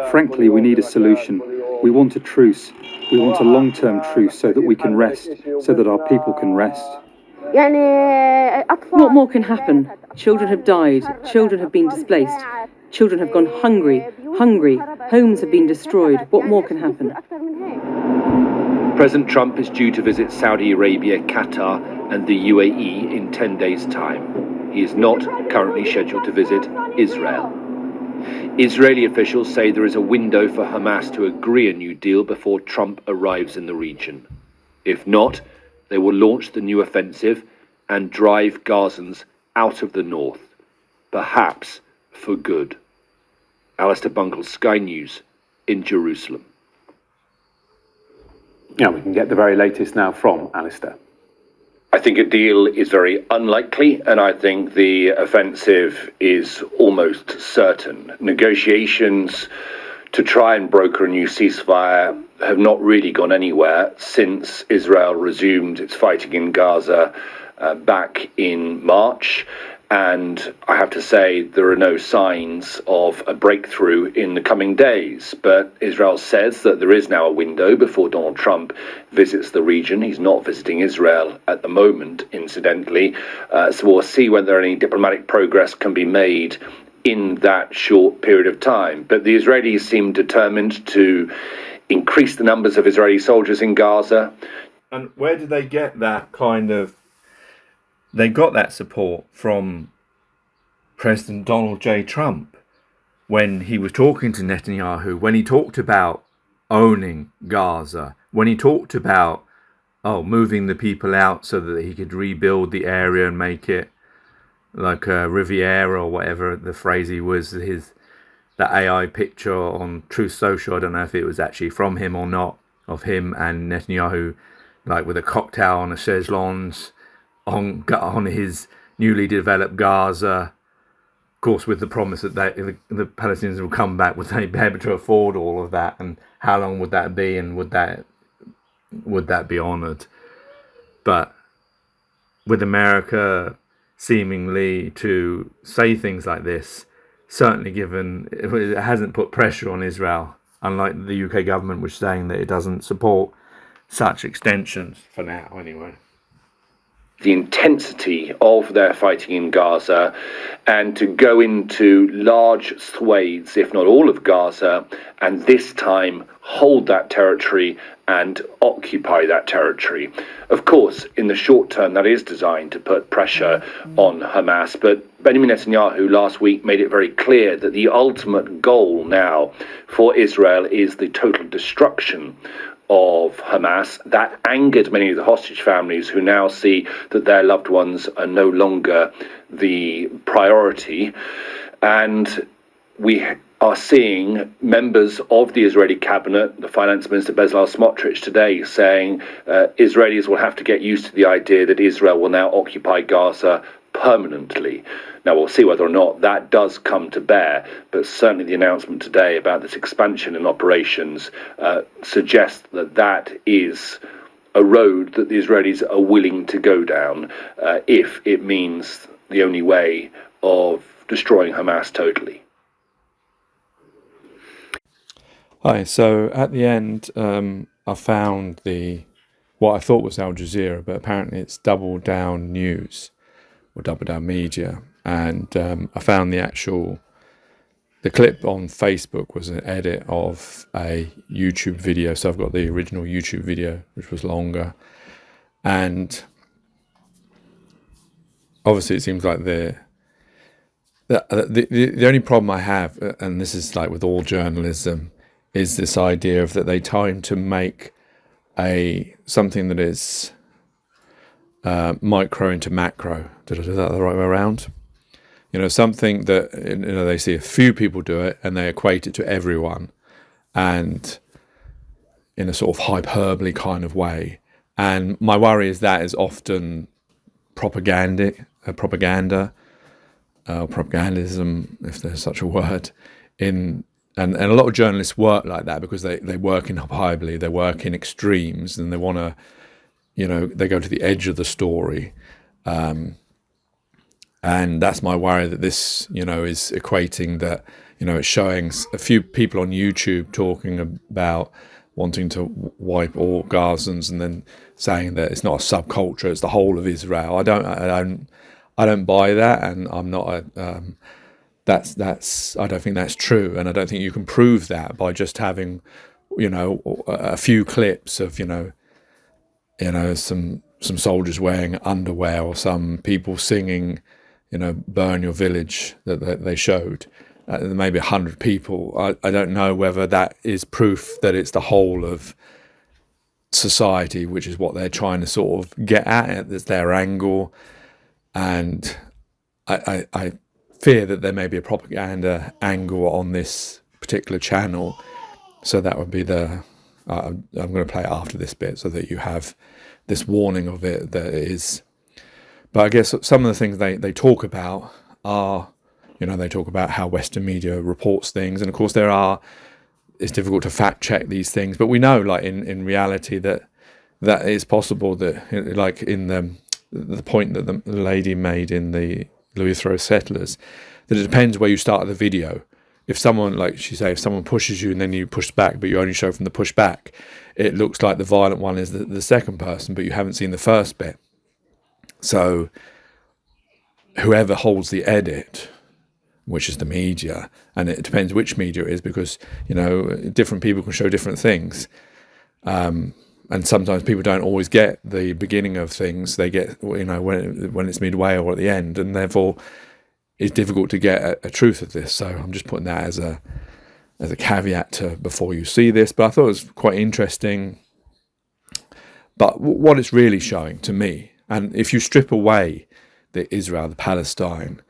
Speaker 9: Frankly, we need a solution. We want a truce. We want a long-term truce so that we can rest, so that our people can rest.
Speaker 10: What more can happen? Children have died. Children have been displaced. Children have gone hungry. Homes have been destroyed. What more can happen?
Speaker 7: President Trump is due to visit Saudi Arabia, Qatar, and the UAE in 10 days' time. He is not currently scheduled to visit Israel. Israeli officials say there is a window for Hamas to agree a new deal before Trump arrives in the region. If not, they will launch the new offensive and drive Gazans out of the north, perhaps for good. Alistair Bunkle, Sky News, in Jerusalem.
Speaker 6: Now we can get the very latest now from Alistair.
Speaker 7: I think a deal is very unlikely, and I think the offensive is almost certain. Negotiations to try and broker a new ceasefire have not really gone anywhere since Israel resumed its fighting in Gaza back in March. And I have to say, there are no signs of a breakthrough in the coming days. But Israel says that there is now a window before Donald Trump visits the region. He's not visiting Israel at the moment, incidentally. So we'll see whether any diplomatic progress can be made in that short period of time. But the Israelis seem determined to increase the numbers of Israeli soldiers in Gaza.
Speaker 1: And where did they get that kind of... They got that support from President Donald J. Trump when he was talking to Netanyahu, when he talked about owning Gaza, when he talked about moving the people out so that he could rebuild the area and make it like a Riviera or whatever the phrase he was, the AI picture on Truth Social. I don't know if it was actually from him or not, of him and Netanyahu, like with a cocktail on a chaise lounge on his newly developed Gaza, of course, with the promise that the Palestinians will come back. Would they be able to afford all of that, and how long would that be, and would that be honoured? But with America seemingly to say things like this, certainly given it hasn't put pressure on Israel, unlike the UK government, which is saying that it doesn't support such extensions for now, anyway.
Speaker 7: the intensity of their fighting in Gaza and to go into large swathes, if not all of Gaza, and this time hold that territory and occupy that territory. Of course, in the short term, that is designed to put pressure on Hamas, but Benjamin Netanyahu last week made it very clear that the ultimate goal now for Israel is the total destruction of Hamas. That angered many of the hostage families who now see that their loved ones are no longer the priority. And we are seeing members of the Israeli cabinet, the finance minister Bezalel Smotrich today, saying Israelis will have to get used to the idea that Israel will now occupy Gaza permanently. Now, we'll see whether or not that does come to bear, but certainly the announcement today about this expansion in operations suggests that that is a road that the Israelis are willing to go down if it means the only way of destroying Hamas totally.
Speaker 1: Hi, so at the end, I found what I thought was Al Jazeera, but apparently it's Double Down News or Double Down Media. And I found the clip on Facebook was an edit of a YouTube video. So I've got the original YouTube video, which was longer. And obviously it seems like the only problem I have, and this is like with all journalism, is this idea of that they time to make something that is micro into macro. Is that the right way around? Something that they see a few people do it and they equate it to everyone, and in a sort of hyperbole kind of way. And my worry is that is often propaganda, propagandism, if there's such a word, and a lot of journalists work like that because they work in hyperbole, they work in extremes, and they want to, they go to the edge of the story. And that's my worry, that this, is equating that, it's showing a few people on YouTube talking about wanting to wipe all Gazans and then saying that it's not a subculture, it's the whole of Israel. I don't buy that, and I'm not I don't think that's true, and I don't think you can prove that by just having, a few clips of, some soldiers wearing underwear or some people singing, burn your village that they showed. Maybe 100 people. I don't know whether that is proof that it's the whole of society, which is what they're trying to sort of get at. That's their angle. And I fear that there may be a propaganda angle on this particular channel. So that would be I'm going to play it after this bit so that you have this warning of it that it is. But I guess some of the things they talk about are, they talk about how Western media reports things. And of course it's difficult to fact check these things. But we know, like in reality, that it's possible that, like in the point that the lady made in the Louis Theroux Settlers, that it depends where you start the video. If someone, like she say, if someone pushes you and then you push back, but you only show from the push back, it looks like the violent one is the second person, but you haven't seen the first bit. So whoever holds the edit, which is the media, and it depends which media it is, because, different people can show different things. And sometimes people don't always get the beginning of things. They get, when it's midway or at the end, and therefore it's difficult to get a truth of this. So I'm just putting that as a caveat to before you see this. But I thought it was quite interesting. But what it's really showing to me, and if you strip away the Israel, the Palestine,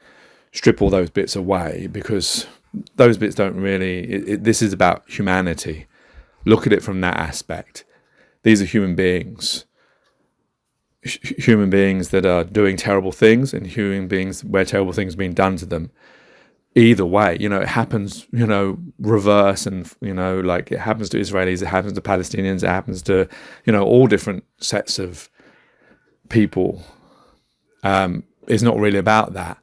Speaker 1: strip all those bits away, because those bits don't really, this is about humanity. Look at it from that aspect. These are human beings that are doing terrible things, and human beings where terrible things are being done to them. Either way, it happens, reverse, and, like it happens to Israelis, it happens to Palestinians, it happens to, all different sets of people. It's not really about that.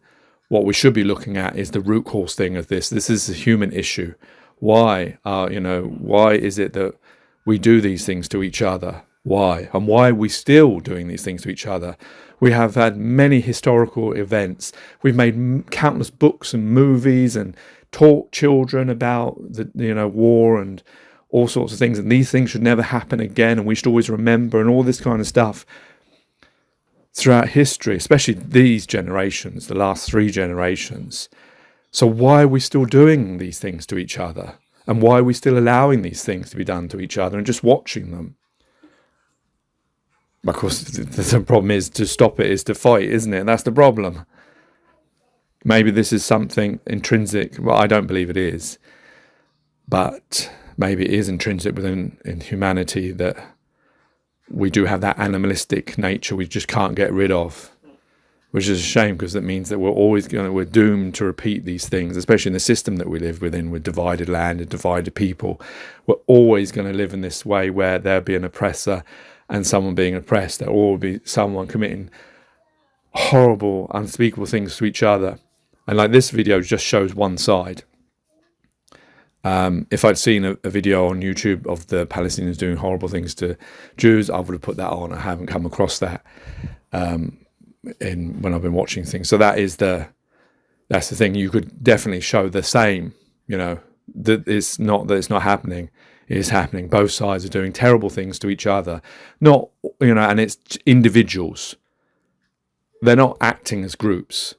Speaker 1: What we should be looking at is the root cause thing of this. This is a human issue. Why is it that we do these things to each other? Why? And why are we still doing these things to each other? We have had many historical events. We've made countless books and movies and taught children about the war and all sorts of things. And these things should never happen again. And we should always remember and all this kind of stuff throughout history, especially these generations, the last 3 generations. So why are we still doing these things to each other? And why are we still allowing these things to be done to each other and just watching them? Of course, the problem is to stop it is to fight, isn't it? And that's the problem. Maybe this is something intrinsic. Well, I don't believe it is. But maybe it is intrinsic in humanity that we do have that animalistic nature we just can't get rid of. Which is a shame, because that means that we're doomed to repeat these things, especially in the system that we live within with divided land and divided people. We're always going to live in this way where there'll be an oppressor and someone being oppressed. There will always be someone committing horrible, unspeakable things to each other. And like this video just shows one side. If I'd seen a video on YouTube of the Palestinians doing horrible things to Jews, I would have put that on. I haven't come across that when I've been watching things. So that's the thing. You could definitely show the same, that it's not happening. It is happening. Both sides are doing terrible things to each other. And it's individuals. They're not acting as groups.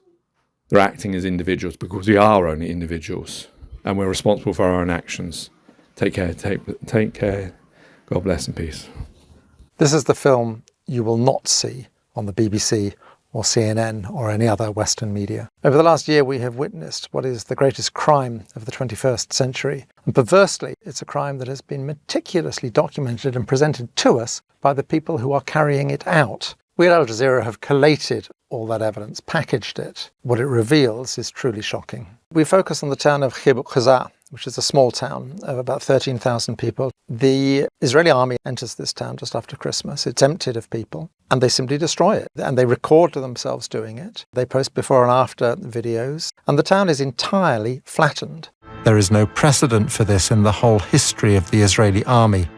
Speaker 1: They're acting as individuals, because we are only individuals and we're responsible for our own actions. Take care. Take care. God bless and peace.
Speaker 11: This is the film you will not see on the BBC or CNN or any other Western media. Over the last year, we have witnessed what is the greatest crime of the 21st century. And perversely, it's a crime that has been meticulously documented and presented to us by the people who are carrying it out. We at Al Jazeera have collated all that evidence, packaged it. What it reveals is truly shocking. We focus on the town of Khibu Qaza, which is a small town of about 13,000 people. The Israeli army enters this town just after Christmas. It's emptied of people, and they simply destroy it. And they record themselves doing it. They post before and after videos, and the town is entirely flattened. There is no precedent for this in the whole history of the Israeli army.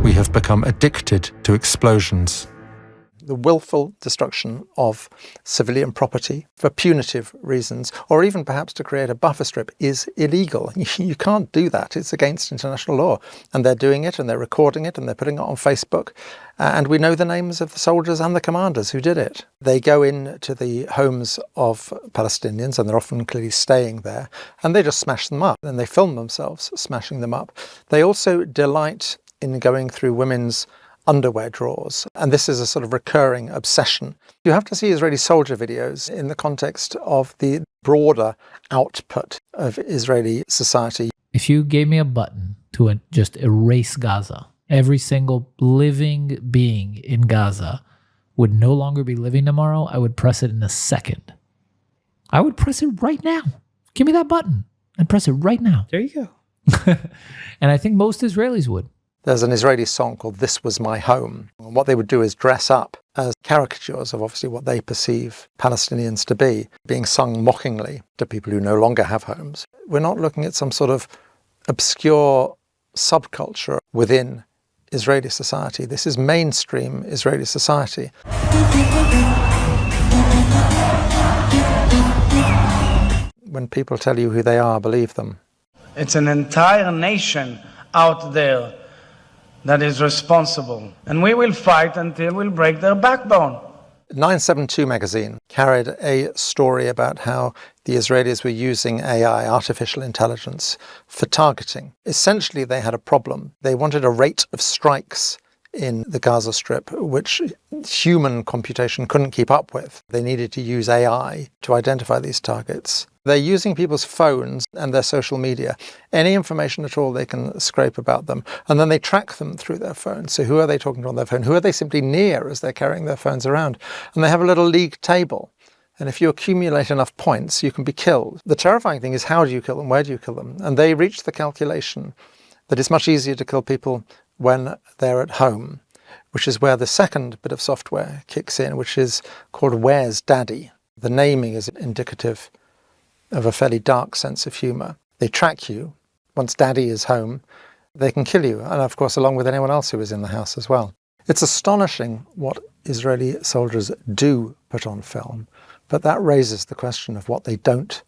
Speaker 11: We have become addicted to explosions. The willful destruction of civilian property for punitive reasons, or even perhaps to create a buffer strip, is illegal. You can't do that. It's against international law. And they're doing it, and they're recording it, and they're putting it on Facebook. And we know the names of the soldiers and the commanders who did it. They go into the homes of Palestinians, and they're often clearly staying there, and they just smash them up. And they film themselves smashing them up. They also delight in going through women's underwear drawers, and this is a sort of recurring obsession. You have to see Israeli soldier videos in the context of the broader output of Israeli society.
Speaker 12: If you gave me a button to just erase Gaza, every single living being in Gaza would no longer be living tomorrow, I would press it in a second. I would press it right now. Give me that button and press it right now.
Speaker 10: There you go.
Speaker 12: And I think most Israelis would.
Speaker 11: There's an Israeli song called This Was My Home. And what they would do is dress up as caricatures of obviously what they perceive Palestinians to be, being sung mockingly to people who no longer have homes. We're not looking at some sort of obscure subculture within Israeli society. This is mainstream Israeli society. When people tell you who they are, believe them.
Speaker 13: It's an entire nation out there that is responsible. And we will fight until we'll break their backbone.
Speaker 11: 972 magazine carried a story about how the Israelis were using AI, artificial intelligence, for targeting. Essentially, they had a problem. They wanted a rate of strikes in the Gaza Strip, which human computation couldn't keep up with. They needed to use AI to identify these targets. They're using people's phones and their social media, any information at all they can scrape about them, and then they track them through their phones. So who are they talking to on their phone? Who are they simply near as they're carrying their phones around? And they have a little league table. And if you accumulate enough points, you can be killed. The terrifying thing is, how do you kill them? Where do you kill them? And they reached the calculation that it's much easier to kill people when they're at home, which is where the second bit of software kicks in, which is called Where's Daddy? The naming is indicative of a fairly dark sense of humour. They track you. Once Daddy is home, they can kill you. And of course, along with anyone else who is in the house as well. It's astonishing what Israeli soldiers do put on film, but that raises the question of what they don't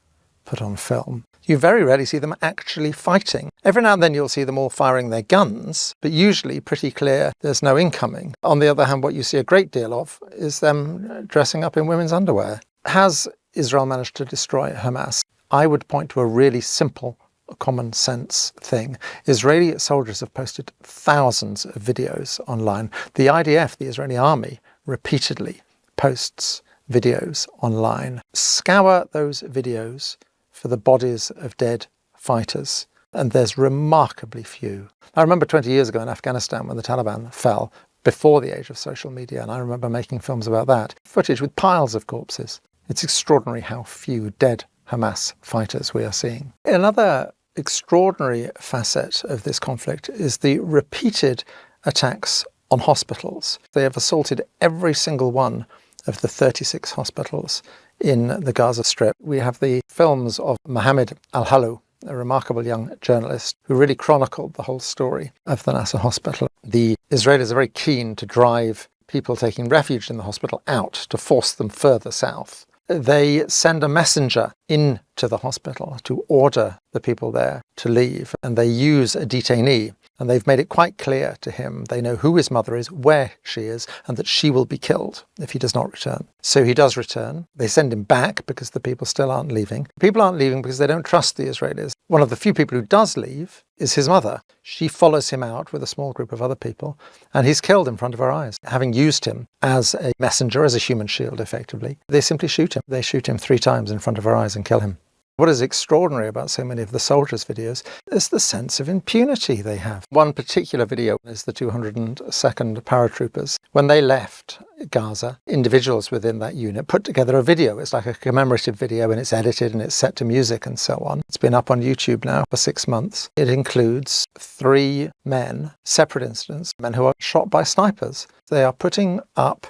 Speaker 11: put on film. You very rarely see them actually fighting. Every now and then you'll see them all firing their guns, but usually pretty clear there's no incoming. On the other hand, what you see a great deal of is them dressing up in women's underwear. Has Israel managed to destroy Hamas? I would point to a really simple, common sense thing. Israeli soldiers have posted thousands of videos online. The IDF, the Israeli army, repeatedly posts videos online. Scour those videos for the bodies of dead fighters, and there's remarkably few. I remember 20 years ago in Afghanistan when the Taliban fell, before the age of social media, and I remember making films about that, footage with piles of corpses. It's extraordinary how few dead Hamas fighters we are seeing. Another extraordinary facet of this conflict is the repeated attacks on hospitals. They have assaulted every single one of the 36 hospitals in the Gaza Strip. We have the films of Mohammed al-Halou, a remarkable young journalist who really chronicled the whole story of the Nasser hospital. The Israelis are very keen to drive people taking refuge in the hospital out, to force them further south. They send a messenger into the hospital to order the people there to leave, and they use a detainee. And they've made it quite clear to him, they know who his mother is, where she is, and that she will be killed if he does not return. So he does return. They send him back because the people still aren't leaving. People aren't leaving because they don't trust the Israelis. One of the few people who does leave is his mother. She follows him out with a small group of other people, and he's killed in front of her eyes. Having used him as a messenger, as a human shield, effectively, they simply shoot him. They shoot him 3 times in front of her eyes and kill him. What is extraordinary about so many of the soldiers' videos is the sense of impunity they have. One particular video is the 202nd paratroopers. When they left Gaza, individuals within that unit put together a video. It's like a commemorative video, and it's edited and it's set to music and so on. It's been up on YouTube now for 6 months. It includes 3 men, separate incidents, men who are shot by snipers. They are putting up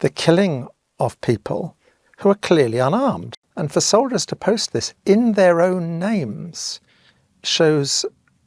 Speaker 11: the killing of people who are clearly unarmed. And for soldiers to post this in their own names shows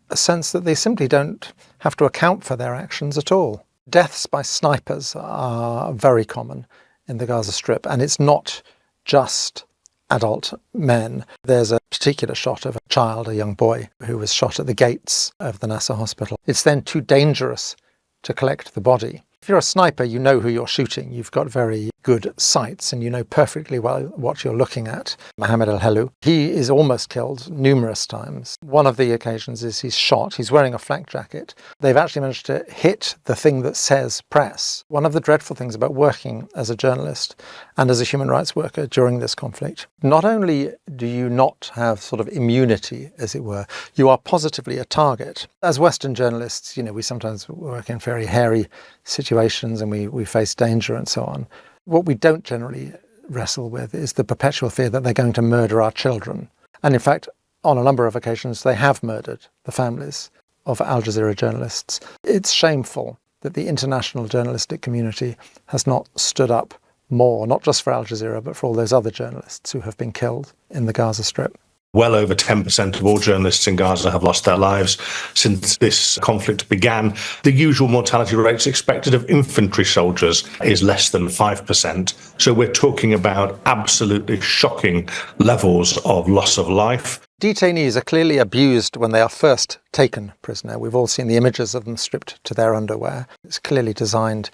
Speaker 11: a sense that they simply don't have to account for their actions at all. Deaths by snipers are very common in the Gaza Strip, and it's not just adult men. There's a particular shot of a child, a young boy, who was shot at the gates of the Nasser hospital. It's then too dangerous to collect the body. If you're a sniper, you know who you're shooting. You've got very good sights and you know perfectly well what you're looking at. Mohammed al-Halou, he is almost killed numerous times. One of the occasions is he's shot. He's wearing a flak jacket. They've actually managed to hit the thing that says press. One of the dreadful things about working as a journalist and as a human rights worker during this conflict, not only do you not have sort of immunity, as it were, you are positively a target. As Western journalists, we sometimes work in very hairy situations and we face danger and so on. What we don't generally wrestle with is the perpetual fear that they're going to murder our children. And in fact, on a number of occasions, they have murdered the families of Al Jazeera journalists. It's shameful that the international journalistic community has not stood up more, not just for Al Jazeera, but for all those other journalists who have been killed in the Gaza Strip.
Speaker 14: Well over 10% of all journalists in Gaza have lost their lives since this conflict began. The usual mortality rates expected of infantry soldiers is less than 5%. So we're talking about absolutely shocking levels of loss of life.
Speaker 11: Detainees are clearly abused when they are first taken prisoner. We've all seen the images of them stripped to their underwear. It's clearly designed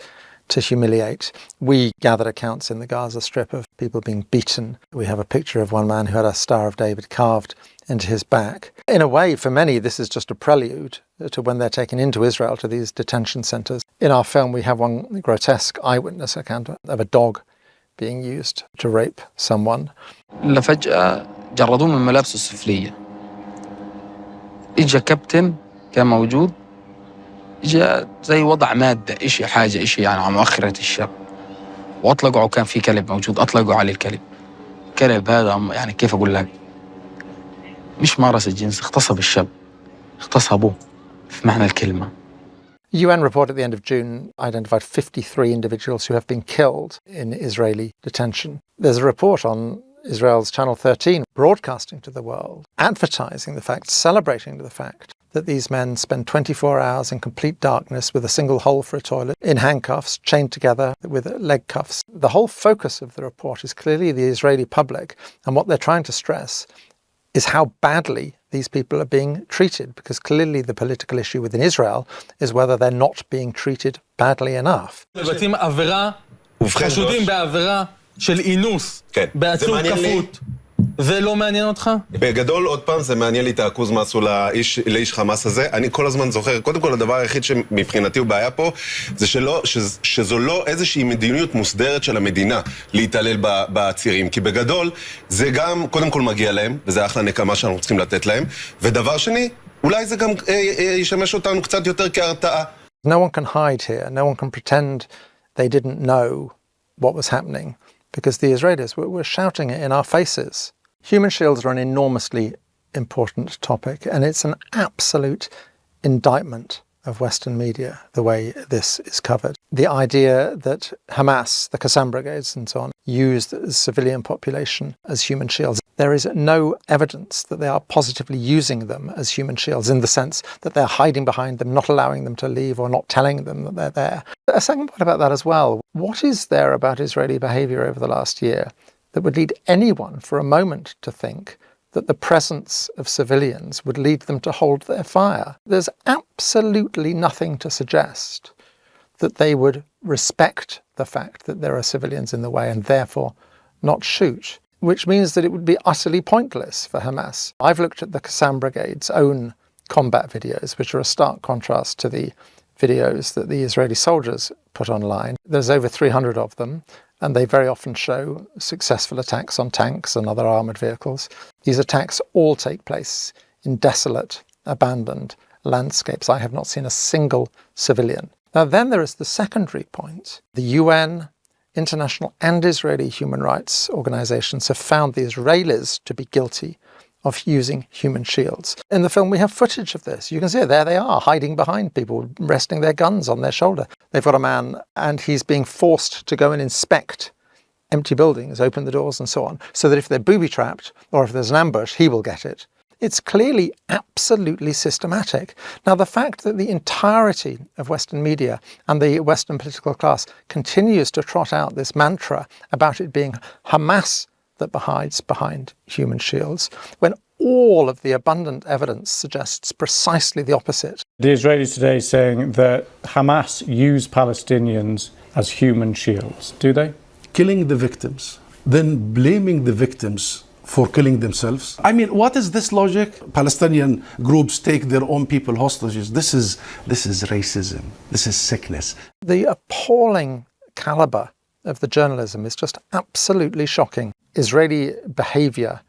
Speaker 11: to humiliate. We gathered accounts in the Gaza Strip of people being beaten. We have a picture of one man who had a Star of David carved into his back. In a way, for many, this is just a prelude to when they're taken into Israel to these detention centres. In our film, we have one grotesque eyewitness account of a dog being used to rape someone.
Speaker 15: فجأة جردوه من ملابسه السفلية. إجا كابتن كان موجود. جاء زي وضع مادة حاجة يعني على مؤخرة الشاب وأطلقوا كان في كلب موجود أطلقوا عليه الكلب كلب هذا يعني كيف أقول لك مش مارس الجنس اغتصب الشاب اغتصبوه في معنى الكلمة.
Speaker 11: UN report at the end of June identified 53 individuals who have been killed in Israeli detention. There's a report on Israel's Channel 13 broadcasting to the world, advertising the fact, celebrating the fact that these men spend 24 hours in complete darkness with a single hole for a toilet, in handcuffs, chained together with leg cuffs. The whole focus of the report is clearly the Israeli public, and what they're trying to stress is how badly these people are being treated, because clearly the political issue within Israel is whether they're not being treated badly enough.
Speaker 16: מבצעים עבירה, חשודים בעבירה של אינוס, בעצור כפות. זה לא מעניין אותך?
Speaker 17: בגדול, עוד פעם, זה מעניין לי את האקוז מה עשו לאיש חמאס הזה. אני כל הזמן זוכר, קודם כל הדבר היחיד שמבחינתי הוא בעיה פה, זה שזו לא איזושהי מדיניות מוסדרת של המדינה להתעלל בעצירים. כי בגדול, זה גם, קודם כל מגיע להם, וזה אחלה נקמה שאנחנו צריכים לתת להם. ודבר שני, אולי זה גם ישמש אותנו קצת יותר כהרתעה.
Speaker 11: No one can hide here. No one can pretend they didn't know what was happening, because the Israelis were shouting it in our faces. Human shields are an enormously important topic, and it's an absolute indictment of Western media, the way this is covered. The idea that Hamas, the Qassam brigades and so on, used the civilian population as human shields. There is no evidence that they are positively using them as human shields, in the sense that they're hiding behind them, not allowing them to leave or not telling them that they're there. A second point about that as well. What is there about Israeli behaviour over the last year that would lead anyone for a moment to think that the presence of civilians would lead them to hold their fire? There's absolutely nothing to suggest that they would respect the fact that there are civilians in the way and therefore not shoot, which means that it would be utterly pointless for Hamas. I've looked at the Qassam Brigade's own combat videos, which are a stark contrast to the videos that the Israeli soldiers put online. There's over 300 of them, and they very often show successful attacks on tanks and other armoured vehicles. These attacks all take place in desolate, abandoned landscapes. I have not seen a single civilian. Now then there is the secondary point. The UN, international and Israeli human rights organisations have found the Israelis to be guilty of using human shields. In the film we have footage of this. You can see it, there they are, hiding behind people, resting their guns on their shoulder. They've got a man and he's being forced to go and inspect empty buildings, open the doors and so on, so that if they're booby-trapped or if there's an ambush, he will get it. It's clearly absolutely systematic. Now, the fact that the entirety of Western media and the Western political class continues to trot out this mantra about it being Hamas that hides behind human shields, when all of the abundant evidence suggests precisely the opposite.
Speaker 18: The Israelis today saying that Hamas use Palestinians as human shields, do they?
Speaker 19: Killing the victims, then blaming the victims for killing themselves. I mean, what is this logic? Palestinian groups take their own people hostages. This is racism. This is sickness.
Speaker 11: The appalling caliber of the journalism is just absolutely shocking. Israeli behaviour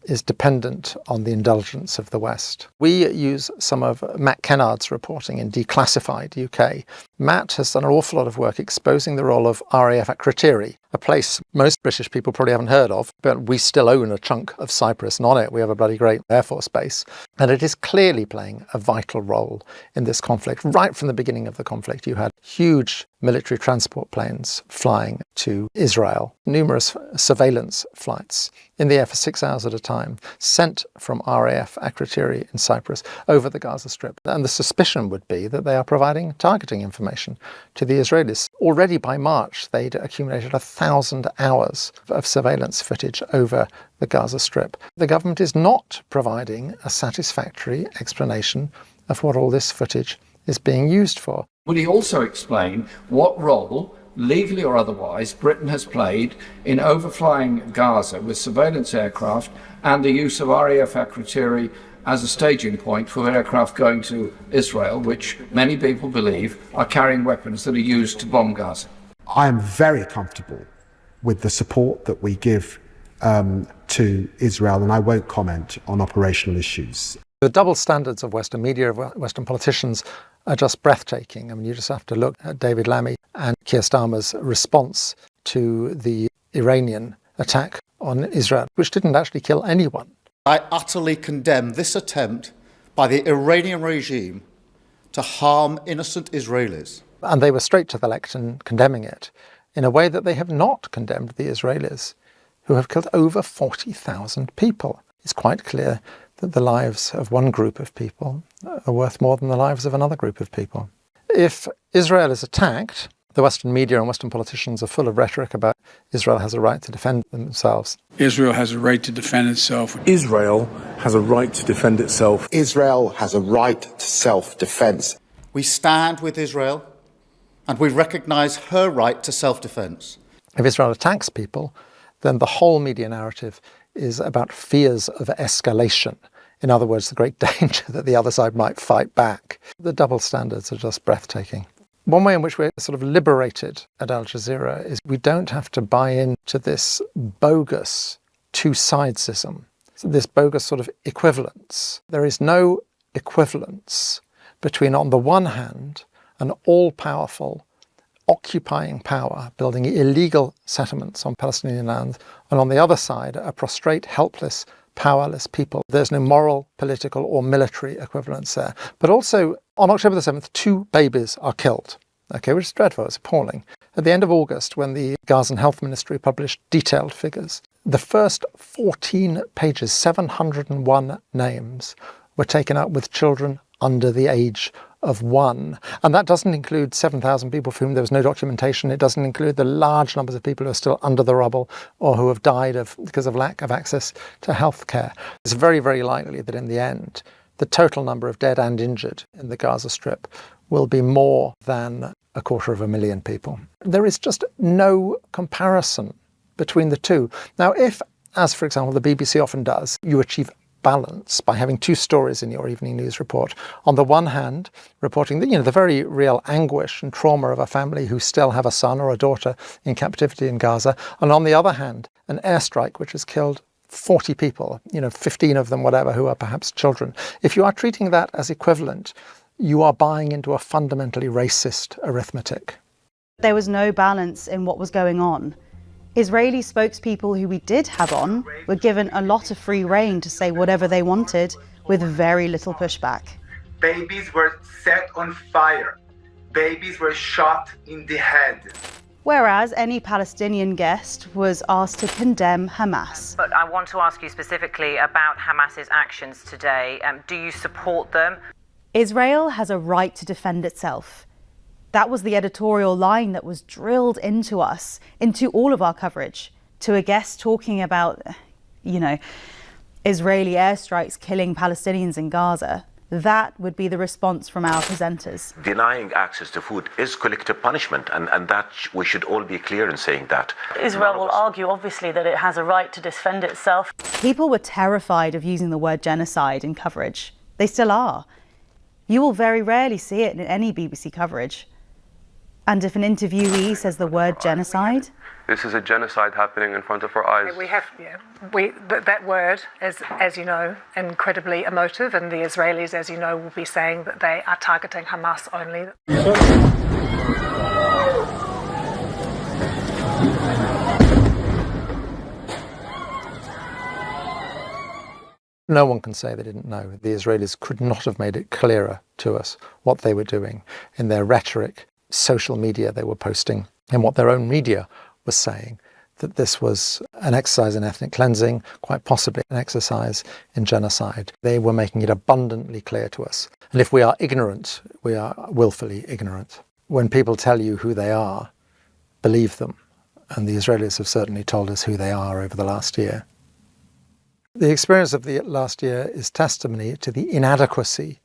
Speaker 11: is dependent on the indulgence of the West. We use some of Matt Kennard's reporting in Declassified UK. Matt has done an awful lot of work exposing the role of RAF at Kriteri, a place most British people probably haven't heard of, but we still own a chunk of Cyprus, and on it we have a bloody great Air Force base. And it is clearly playing a vital role in this conflict. Right from the beginning of the conflict, you had huge military transport planes flying to Israel, numerous surveillance flights in the air for 6 hours at a time, sent from RAF Akrotiri in Cyprus over the Gaza Strip. And the suspicion would be that they are providing targeting information to the Israelis. Already by March, they'd accumulated 1,000 hours of surveillance footage over the Gaza Strip. The government is not providing a satisfactory explanation of what all this footage is being used for.
Speaker 20: Would he also explain what role, legally or otherwise, Britain has played in overflying Gaza with surveillance aircraft and the use of RAF Akrotiri as a staging point for aircraft going to Israel, which many people believe are carrying weapons that are used to bomb Gaza?
Speaker 21: I am very comfortable with the support that we give to Israel, and I won't comment on operational issues.
Speaker 11: The double standards of Western media, of Western politicians, are just breathtaking. I mean, you just have to look at David Lammy and Keir Starmer's response to the Iranian attack on Israel, which didn't actually kill anyone.
Speaker 22: I utterly condemn this attempt by the Iranian regime to harm innocent Israelis.
Speaker 11: And they were straight to the lectern condemning it in a way that they have not condemned the Israelis, who have killed over 40,000 people. It's quite clear that the lives of one group of people are worth more than the lives of another group of people. If Israel is attacked, the Western media and Western politicians are full of rhetoric about Israel has a right to defend themselves.
Speaker 3: Israel has a right to defend itself.
Speaker 4: Israel has a right to defend itself.
Speaker 22: Israel has a right to self-defense. We stand with Israel and we recognise her right to self-defense.
Speaker 11: If Israel attacks people, then the whole media narrative is about fears of escalation. In other words, the great danger that the other side might fight back. The double standards are just breathtaking. One way in which we're sort of liberated at Al Jazeera is we don't have to buy into this bogus two-sidesism, this bogus sort of equivalence. There is no equivalence between, on the one hand, an all-powerful occupying power building illegal settlements on Palestinian land, and on the other side, a prostrate, helpless, powerless people. There's no moral, political or military equivalence there. But also, on October the 7th, 2 babies are killed, which is dreadful, it's appalling. At the end of August, when the Gazan Health Ministry published detailed figures, the first 14 pages, 701 names, were taken out with children under the age of 1. And that doesn't include 7,000 people for whom there was no documentation. It doesn't include the large numbers of people who are still under the rubble or who have died because of lack of access to health care. It's very, very likely that in the end, the total number of dead and injured in the Gaza Strip will be more than 250,000 people. There is just no comparison between the two. Now, if, as for example the BBC often does, you achieve balance by having 2 stories in your evening news report. On the one hand, reporting the very real anguish and trauma of a family who still have a son or a daughter in captivity in Gaza, and on the other hand, an airstrike which has killed 40 people, 15 of them whatever, who are perhaps children. If you are treating that as equivalent, you are buying into a fundamentally racist arithmetic.
Speaker 23: There was no balance in what was going on. Israeli spokespeople who we did have on were given a lot of free rein to say whatever they wanted with very little pushback.
Speaker 24: Babies were set on fire. Babies were shot in the head.
Speaker 23: Whereas any Palestinian guest was asked to condemn Hamas.
Speaker 25: But I want to ask you specifically about Hamas's actions today. Do you support them?
Speaker 23: Israel has a right to defend itself. That was the editorial line that was drilled into us, into all of our coverage. To a guest talking about, Israeli airstrikes killing Palestinians in Gaza, that would be the response from our presenters.
Speaker 26: Denying access to food is collective punishment, and that we should all be clear in saying that.
Speaker 25: Israel will argue, obviously, that it has a right to defend itself.
Speaker 23: People were terrified of using the word genocide in coverage. They still are. You will very rarely see it in any BBC coverage. And if an interviewee says the word genocide...
Speaker 27: This is a genocide happening in front of our eyes.
Speaker 28: That word is, as you know, incredibly emotive, and the Israelis, as you know, will be saying that they are targeting Hamas only.
Speaker 11: No one can say they didn't know. The Israelis could not have made it clearer to us what they were doing in their rhetoric, social media they were posting, and what their own media was saying, that this was an exercise in ethnic cleansing, quite possibly an exercise in genocide. They were making it abundantly clear to us. And if we are ignorant, we are willfully ignorant. When people tell you who they are, believe them. And the Israelis have certainly told us who they are over the last year. The experience of the last year is testimony to the inadequacy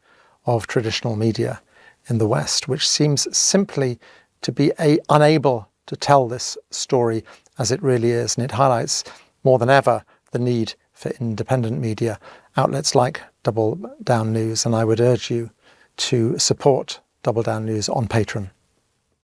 Speaker 11: of traditional media in the West, which seems simply to be unable to tell this story as it really is. And it highlights more than ever the need for independent media, outlets like Double Down News. And I would urge you to support Double Down News on Patreon.